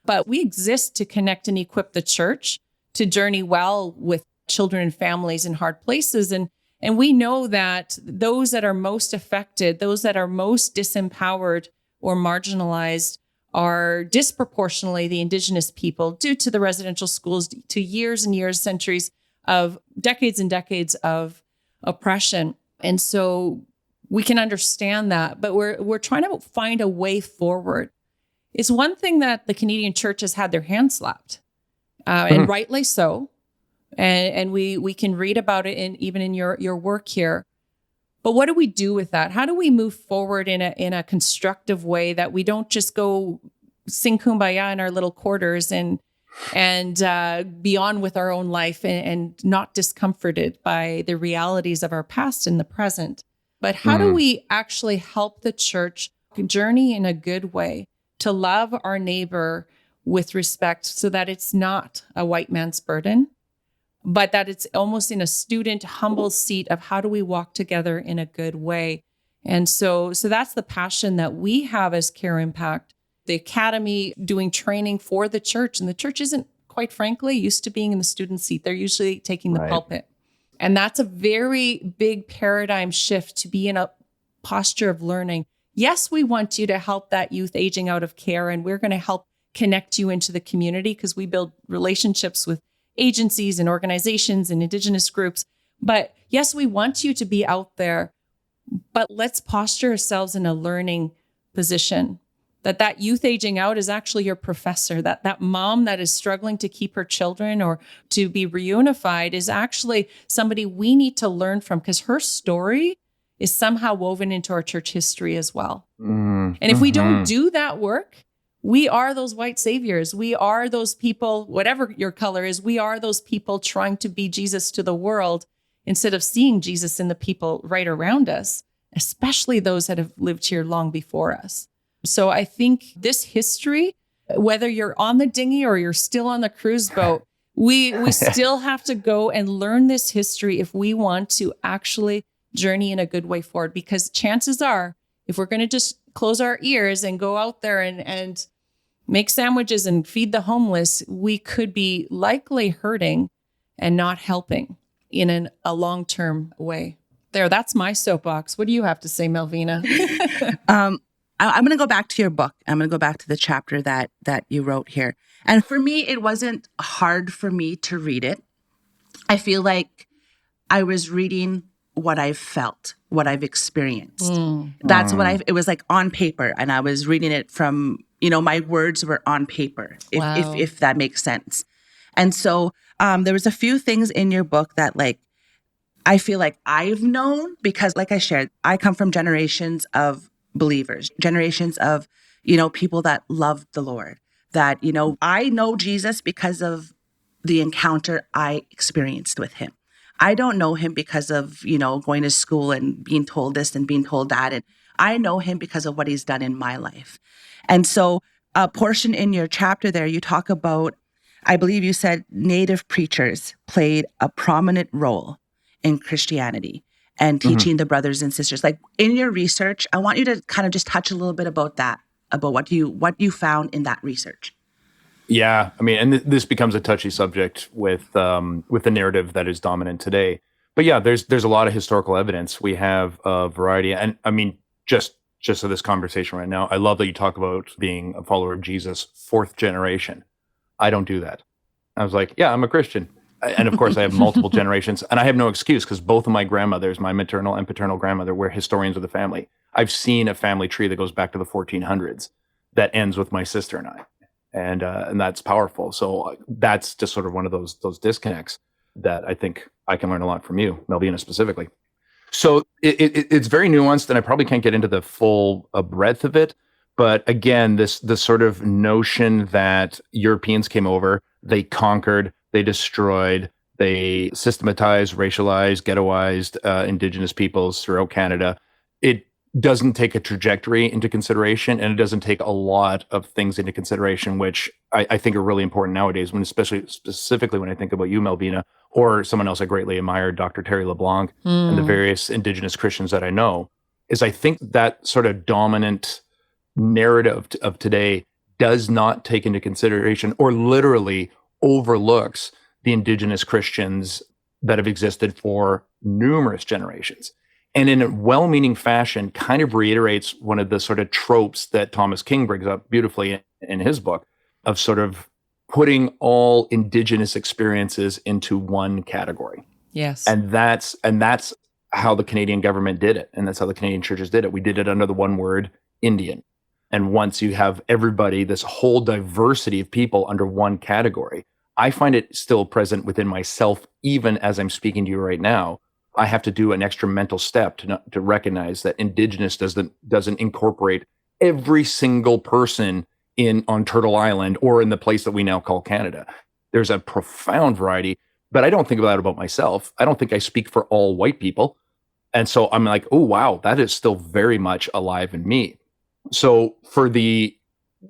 But we exist to connect and equip the church to journey well with children and families in hard places. And we know that those that are most affected, those that are most disempowered or marginalized, are disproportionately the Indigenous people due to the residential schools, to years and years, centuries of decades and decades of oppression. And so we can understand that, but we're trying to find a way forward. It's one thing that the Canadian church has had their hands slapped, and rightly so. And we can read about it even in your work here. But what do we do with that? How do we move forward in a constructive way that we don't just go sing kumbaya in our little quarters and be on with our own life and not discomforted by the realities of our past and the present? But how do we actually help the church journey in a good way to love our neighbor with respect so that it's not a white man's burden, but that it's almost in a student humble seat of how do we walk together in a good way? And so that's the passion that we have as Care Impact, the Academy doing training for the church. And the church isn't, quite frankly, used to being in the student seat. They're usually taking the pulpit. And that's a very big paradigm shift to be in a posture of learning. Yes, we want you to help that youth aging out of care, and we're going to help connect you into the community because we build relationships with agencies and organizations and Indigenous groups. But yes, we want you to be out there, but let's posture ourselves in a learning position. That youth aging out is actually your professor, that mom that is struggling to keep her children or to be reunified is actually somebody we need to learn from because her story is somehow woven into our church history as well. And if we don't do that work, we are those white saviors. We are those people, whatever your color is, we are those people trying to be Jesus to the world instead of seeing Jesus in the people right around us, especially those that have lived here long before us. So I think this history, whether you're on the dinghy or you're still on the cruise boat, we still have to go and learn this history if we want to actually journey in a good way forward. Because chances are, if we're going to just close our ears and go out there and make sandwiches and feed the homeless, we could be likely hurting and not helping in a long-term way. That's my soapbox. What do you have to say, Melvina? I'm going to go back to your book. I'm going to go back to the chapter that you wrote here. And for me, it wasn't hard for me to read it. I feel like I was reading what I've felt, what I've experienced. That's what it was like on paper. And I was reading it from, my words were on paper, if that makes sense. And so there was a few things in your book that I feel like I've known because like I shared, I come from generations of believers, generations of, people that loved the Lord, that, I know Jesus because of the encounter I experienced with him. I don't know him because of, going to school and being told this and being told that. And I know him because of what he's done in my life. And so a portion in your chapter there, you talk about, I believe you said Native preachers played a prominent role in Christianity and teaching the brothers and sisters. Like in your research, I want you to kind of just touch a little bit about that, about what you found in that research. Yeah, I mean, and this becomes a touchy subject with the narrative that is dominant today. But yeah, there's a lot of historical evidence. We have a variety, and I mean, just for this conversation right now, I love that you talk about being a follower of Jesus, fourth generation. I don't do that. I was like, yeah, I'm a Christian. And of course, I have multiple generations, and I have no excuse because both of my grandmothers, my maternal and paternal grandmother, were historians of the family. I've seen a family tree that goes back to the 1400s that ends with my sister and I. And that's powerful. So that's just sort of one of those disconnects that I think I can learn a lot from you, Melvina, specifically. So it's very nuanced, and I probably can't get into the full breadth of it. But again, this sort of notion that Europeans came over, they conquered, they destroyed, they systematized, racialized, ghettoized Indigenous peoples throughout Canada. It doesn't take a trajectory into consideration, and it doesn't take a lot of things into consideration, which I think are really important nowadays, specifically when I think about you, Melvina, or someone else I greatly admire, Dr. Terry LeBlanc, and the various Indigenous Christians that I know, is I think that sort of dominant narrative of today does not take into consideration or literally overlooks the Indigenous Christians that have existed for numerous generations. And in a well-meaning fashion, kind of reiterates one of the sort of tropes that Thomas King brings up beautifully in his book of sort of putting all Indigenous experiences into one category. Yes. And that's how the Canadian government did it. And that's how the Canadian churches did it. We did it under the one word, Indian. And once you have everybody, this whole diversity of people under one category, I find it still present within myself, even as I'm speaking to you right now. I have to do an extra mental step to recognize that Indigenous doesn't incorporate every single person on Turtle Island or in the place that we now call Canada. There's a profound variety, but I don't think about myself. I don't think I speak for all white people. And so I'm like, oh, wow, that is still very much alive in me. So for the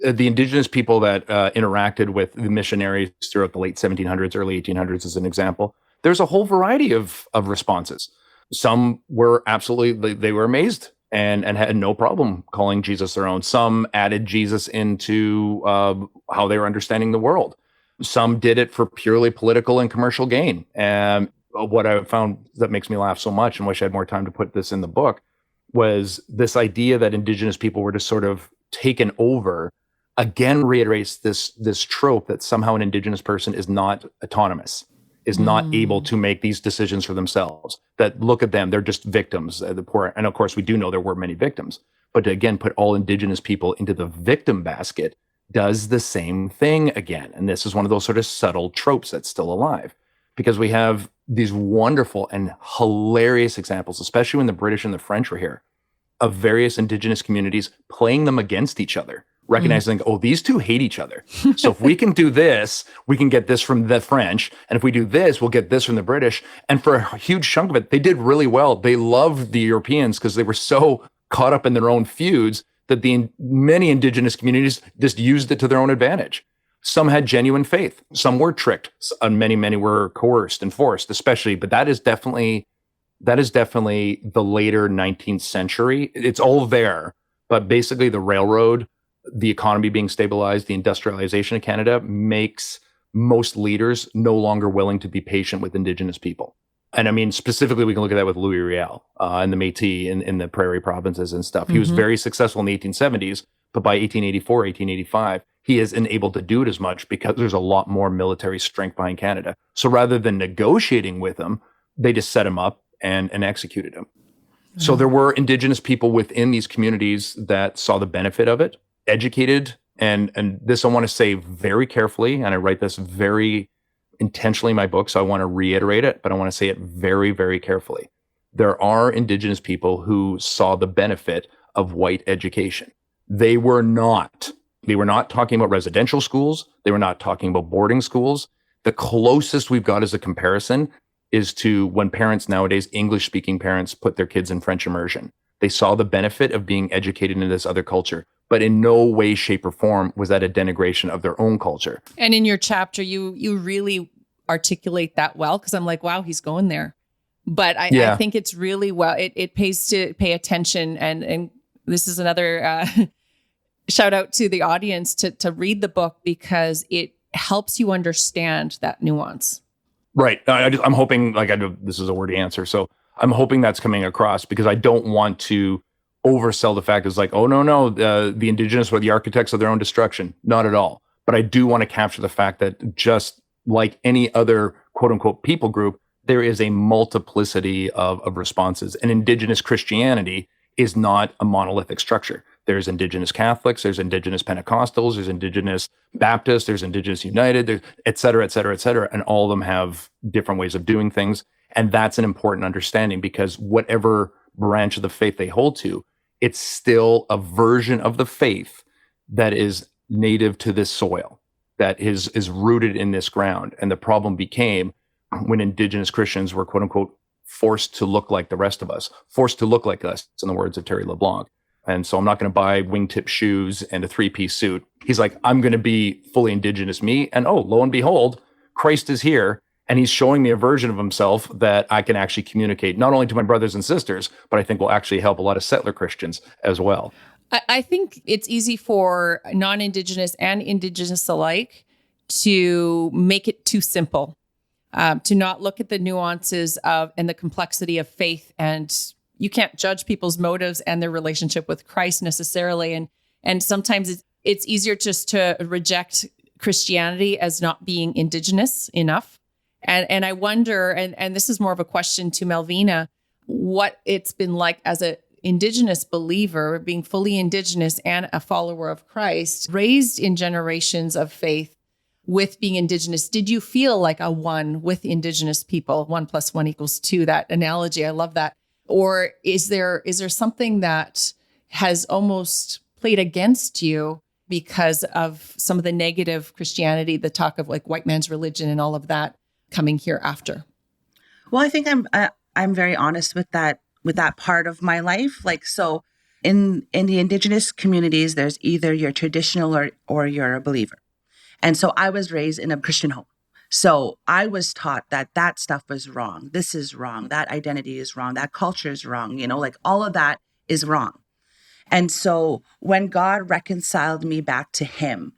Indigenous people that interacted with the missionaries throughout the late 1700s, early 1800s, as an example, there's a whole variety of responses. Some were absolutely, they were amazed and had no problem calling Jesus their own. Some added Jesus into how they were understanding the world. Some did it for purely political and commercial gain. And what I found that makes me laugh so much, and wish I had more time to put this in the book, was this idea that Indigenous people were just sort of taken over. Again, reiterates this trope that somehow an Indigenous person is not autonomous, is not able to make these decisions for themselves. That look at them, they're just victims. The poor, and of course, we do know there were many victims. But to again put all Indigenous people into the victim basket does the same thing again. And this is one of those sort of subtle tropes that's still alive, because we have these wonderful and hilarious examples, especially when the British and the French were here, of various Indigenous communities playing them against each other, recognizing, oh, these two hate each other. So if we can do this, we can get this from the French. And if we do this, we'll get this from the British. And for a huge chunk of it, they did really well. They loved the Europeans because they were so caught up in their own feuds that many Indigenous communities just used it to their own advantage. Some had genuine faith. Some were tricked. And many were coerced and forced, especially. But that is definitely the later 19th century. It's all there. But basically the railroad, the economy being stabilized, the industrialization of Canada makes most leaders no longer willing to be patient with Indigenous people. And I mean, specifically, we can look at that with Louis Riel and the Métis in the prairie provinces and stuff. He was very successful in the 1870s, but by 1884, 1885, he isn't able to do it as much because there's a lot more military strength behind Canada. So rather than negotiating with him, they just set him up and executed him. So there were Indigenous people within these communities that saw the benefit of it, educated, and this I want to say very carefully, and I write this very intentionally in my book, so I want to reiterate it, but I want to say it very, very carefully. There are Indigenous people who saw the benefit of white education. They were not talking about residential schools. They were not talking about boarding schools. The closest we've got as a comparison is to when parents nowadays, English-speaking parents, put their kids in French immersion. They saw the benefit of being educated in this other culture, but in no way, shape, or form was that a denigration of their own culture. And in your chapter, you really articulate that well, because I'm like, wow, he's going there. But I think it's really well. It pays to pay attention, and this is another shout out to the audience to read the book, because it helps you understand that nuance. Right. I'm hoping, like, I know this is a wordy answer, so I'm hoping that's coming across, because I don't want to oversell the fact it's like, oh, no, the Indigenous were the architects of their own destruction. Not at all. But I do want to capture the fact that just like any other quote unquote people group, there is a multiplicity of responses. And Indigenous Christianity is not a monolithic structure. There's Indigenous Catholics, there's Indigenous Pentecostals, there's Indigenous Baptists, there's Indigenous United, there's et cetera, et cetera, et cetera. And all of them have different ways of doing things. And that's an important understanding, because whatever branch of the faith they hold to, it's still a version of the faith that is native to this soil, that is rooted in this ground. And the problem became when Indigenous Christians were, quote unquote, forced to look like the rest of us, forced to look like us, in the words of Terry LeBlanc. And so I'm not going to buy wingtip shoes and a 3-piece suit. He's like, I'm going to be fully Indigenous me. And oh, lo and behold, Christ is here. And he's showing me a version of himself that I can actually communicate, not only to my brothers and sisters, but I think will actually help a lot of settler Christians as well. I think it's easy for non-Indigenous and Indigenous alike to make it too simple, to not look at the nuances of and the complexity of faith. And you can't judge people's motives and their relationship with Christ necessarily. And sometimes it's easier just to reject Christianity as not being Indigenous enough. And I wonder, and this is more of a question to Melvina, what it's been like as an Indigenous believer, being fully Indigenous and a follower of Christ, raised in generations of faith. with being Indigenous, did you feel like a one with Indigenous people? 1 + 1 = 2, that analogy. I love that. Or is there something that has almost played against you because of some of the negative Christianity, the talk of like white man's religion and all of that coming here after? Well, I think I'm very honest with that part of my life. Like, so in the Indigenous communities, there's either you're traditional or you're a believer. And so I was raised in a Christian home. So I was taught that stuff was wrong. This is wrong. That identity is wrong. That culture is wrong. Like all of that is wrong. And so when God reconciled me back to him,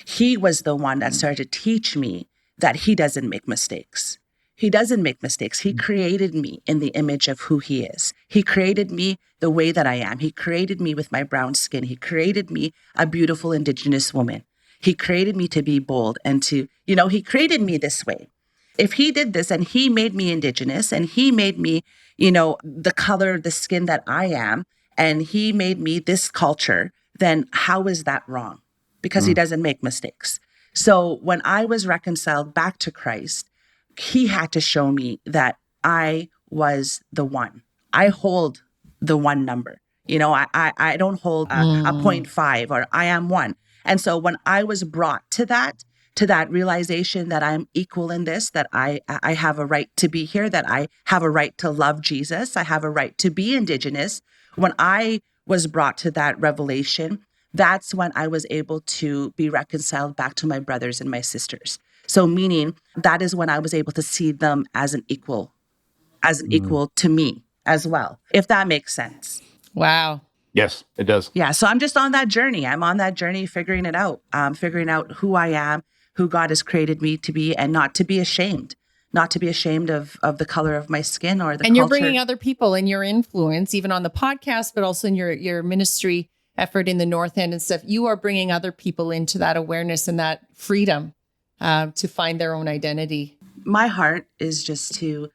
he was the one that started to teach me that he doesn't make mistakes. He doesn't make mistakes. He created me in the image of who he is. He created me the way that I am. He created me with my brown skin. He created me a beautiful Indigenous woman. He created me to be bold and he created me this way. If he did this and he made me Indigenous and he made me, the color of the skin that I am, and he made me this culture, then how is that wrong? Because he doesn't make mistakes. So when I was reconciled back to Christ, he had to show me that I was the one. I hold the one number. I don't hold a 0.5 or I am one. And so when I was brought to that realization that I'm equal in this, that I have a right to be here, that I have a right to love Jesus, I have a right to be Indigenous. When I was brought to that revelation, that's when I was able to be reconciled back to my brothers and my sisters. So meaning that is when I was able to see them as an equal to me as well, if that makes sense. Wow. Yes, it does. Yeah. So I'm just on that journey. I'm on that journey figuring it out, figuring out who I am, who God has created me to be, and not to be ashamed of the color of my skin or the culture. And you're bringing other people in your influence, even on the podcast, but also in your ministry effort in the North End and stuff. You are bringing other people into that awareness and that freedom to find their own identity. My heart is just to,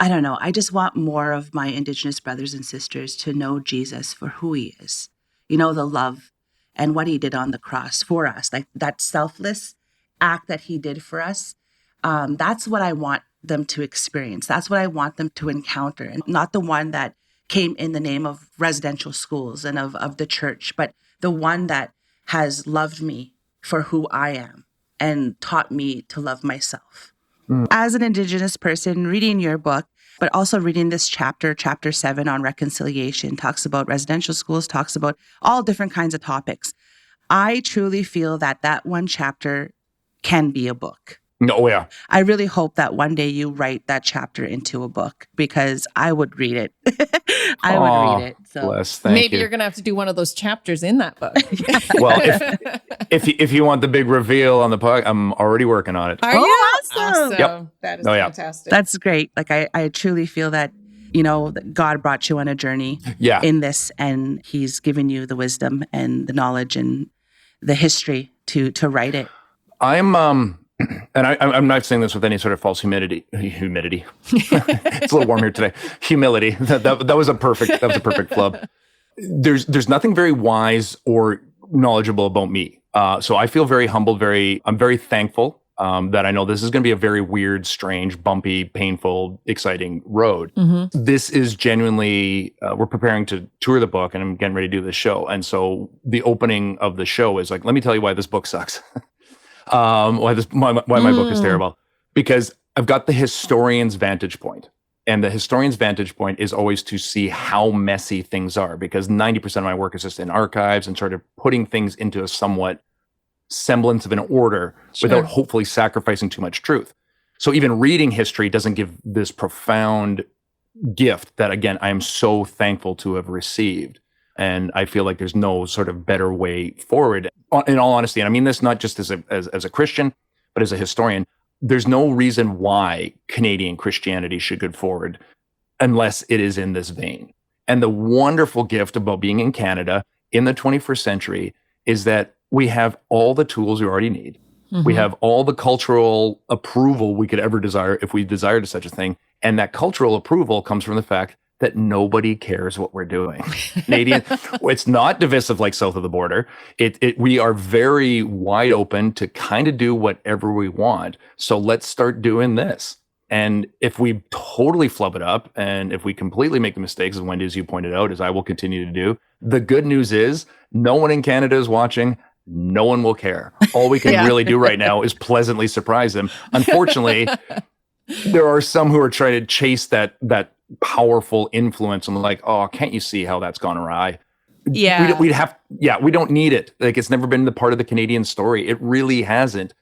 I just want more of my Indigenous brothers and sisters to know Jesus for who he is, the love and what he did on the cross for us, like that selfless act that he did for us. That's what I want them to experience. That's what I want them to encounter, and not the one that came in the name of residential schools and of the church, but the one that has loved me for who I am and taught me to love myself. As an Indigenous person, reading your book, but also reading this chapter 7 on reconciliation, talks about residential schools, talks about all different kinds of topics. I truly feel that one chapter can be a book. Oh, yeah. I really hope that one day you write that chapter into a book, because I would read it. I would read it. So bless. Thank maybe you. you're going to have to do one of those chapters in that book. Well, if you want the big reveal on the podcast, I'm already working on it. Are you? Awesome. Yep. That is Oh, yeah. fantastic. That's great. Like I truly feel that, that God brought you on a journey in this, and he's given you the wisdom and the knowledge and the history to write it. And I'm not saying this with any sort of false humidity. It's a little warm here today. Humility. That was a perfect flub. There's nothing very wise or knowledgeable about me. So I feel very humbled. I'm very thankful that I know this is going to be a very weird, strange, bumpy, painful, exciting road. Mm-hmm. This is genuinely, we're preparing to tour the book, and I'm getting ready to do this show. And so the opening of the show is like, let me tell you why this book sucks. Why my book is terrible, because I've got the historian's vantage point, and the historian's vantage point is always to see how messy things are, because 90% of my work is just in archives and sort of putting things into a somewhat semblance of an order without hopefully sacrificing too much truth. So even reading history doesn't give this profound gift that, again, I am so thankful to have received. And I feel like there's no sort of better way forward. In all honesty, and I mean this not just as a Christian, but as a historian, there's no reason why Canadian Christianity should go forward unless it is in this vein. And the wonderful gift about being in Canada in the 21st century is that we have all the tools we already need. Mm-hmm. We have all the cultural approval we could ever desire if we desired such a thing. And that cultural approval comes from the fact that nobody cares what we're doing. Canadian, it's not divisive like south of the border. We are very wide open to kind of do whatever we want. So let's start doing this. And if we totally flub it up, and if we completely make the mistakes, as Wendi, as you pointed out, as I will continue to do, the good news is no one in Canada is watching. No one will care. All we can really do right now is pleasantly surprise them. Unfortunately, there are some who are trying to chase that powerful influence. I'm like, oh, can't you see how that's gone awry? Yeah. We don't need it. Like, it's never been the part of the Canadian story. It really hasn't.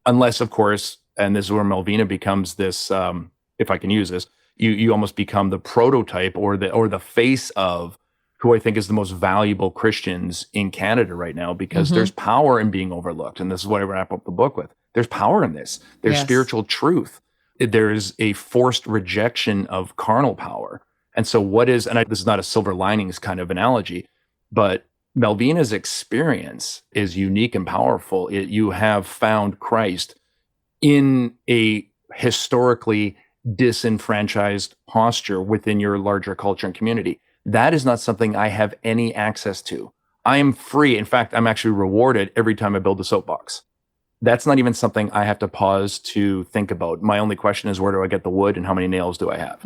Unless, of course, and this is where Melvina becomes this, if I can use this, you almost become the prototype or the face of who I think is the most valuable Christians in Canada right now, because there's power in being overlooked. And this is what I wrap up the book with. There's power in this. There's spiritual truth. There's a forced rejection of carnal power. And so this is not a silver linings kind of analogy, but Melvina's experience is unique and powerful. You have found Christ in a historically disenfranchised posture within your larger culture and community. That is not something I have any access to. I am free. In fact, I'm actually rewarded every time I build a soapbox. That's not even something I have to pause to think about. My only question is, where do I get the wood and how many nails do I have?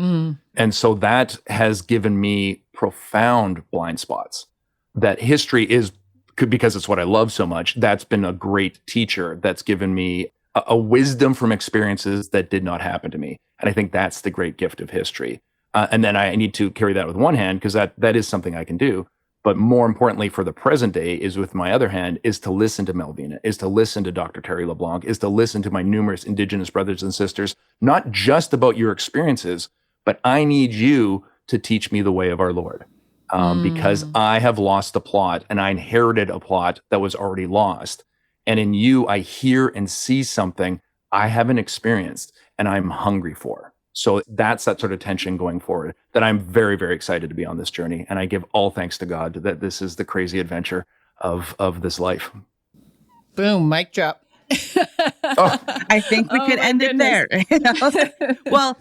And so that has given me profound blind spots. That history is, because it's what I love so much, that's been a great teacher that's given me a wisdom from experiences that did not happen to me. And I think that's the great gift of history. And then I need to carry that with one hand, because that is something I can do. But more importantly for the present day is, with my other hand, is to listen to Melvina, is to listen to Dr. Terry LeBlanc, is to listen to my numerous Indigenous brothers and sisters, not just about your experiences, but I need you to teach me the way of our Lord. Because I have lost the plot, and I inherited a plot that was already lost. And in you, I hear and see something I haven't experienced and I'm hungry for. So that's that sort of tension going forward, that I'm very, very excited to be on this journey. And I give all thanks to God that this is the crazy adventure of this life. Boom, mic drop. I think we could end it there. Well,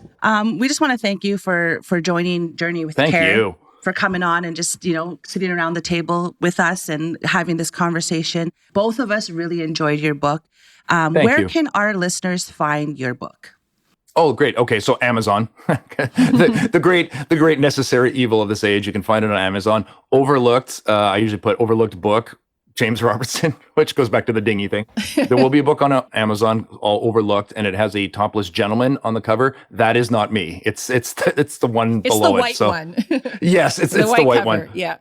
we just want to thank you for joining Journey with Care. Thank you. For coming on and just, sitting around the table with us and having this conversation. Both of us really enjoyed your book. Where can our listeners find your book? Oh, great. Okay, so Amazon, the great necessary evil of this age. You can find it on Amazon. Overlooked. I usually put overlooked book, James Robertson, which goes back to the dinghy thing. There will be a book on Amazon, all overlooked, and it has a topless gentleman on the cover. That is not me. It's the one below it. It's the white one. Yes, it's the white cover. one. Yeah.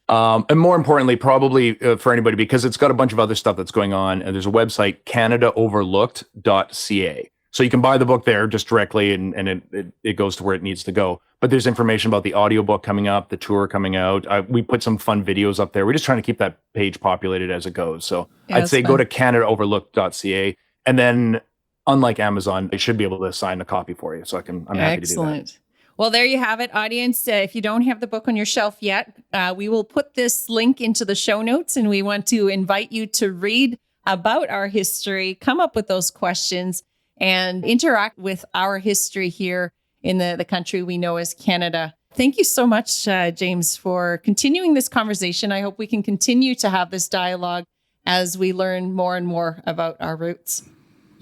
And more importantly, probably for anybody, because it's got a bunch of other stuff that's going on. And there's a website, CanadaOverlooked.ca. So you can buy the book there just directly, and it goes to where it needs to go. But there's information about the audiobook coming up, the tour coming out. We put some fun videos up there. We're just trying to keep that page populated as it goes. So I'd say go to CanadaOverlooked.ca. And then, unlike Amazon, they should be able to assign a copy for you. So I'm happy to do that. Well, there you have it, audience. If you don't have the book on your shelf yet, we will put this link into the show notes, and we want to invite you to read about our history, come up with those questions, and interact with our history here in the country we know as Canada. Thank you so much, James, for continuing this conversation. I hope we can continue to have this dialogue as we learn more and more about our roots.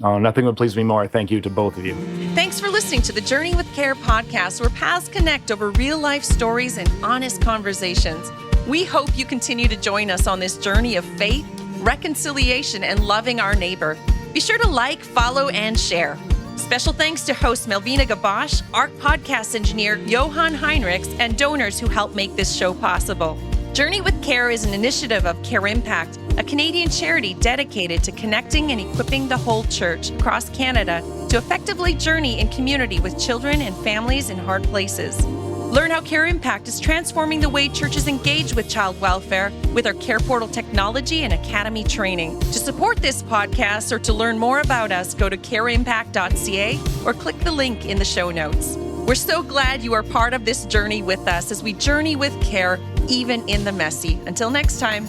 Oh, nothing would please me more. Thank you to both of you. Thanks for listening to the Journey with Care podcast, where paths connect over real life stories and honest conversations. We hope you continue to join us on this journey of faith, reconciliation, and loving our neighbor. Be sure to like, follow, and share. Special thanks to host Melvina Guiboche, our podcast engineer Johan Heinrichs, and donors who help make this show possible. Journey with Care is an initiative of Care Impact, a Canadian charity dedicated to connecting and equipping the whole church across Canada to effectively journey in community with children and families in hard places. Learn how Care Impact is transforming the way churches engage with child welfare with our Care Portal technology and academy training. To support this podcast or to learn more about us, go to careimpact.ca or click the link in the show notes. We're so glad you are part of this journey with us as we journey with care, even in the messy. Until next time.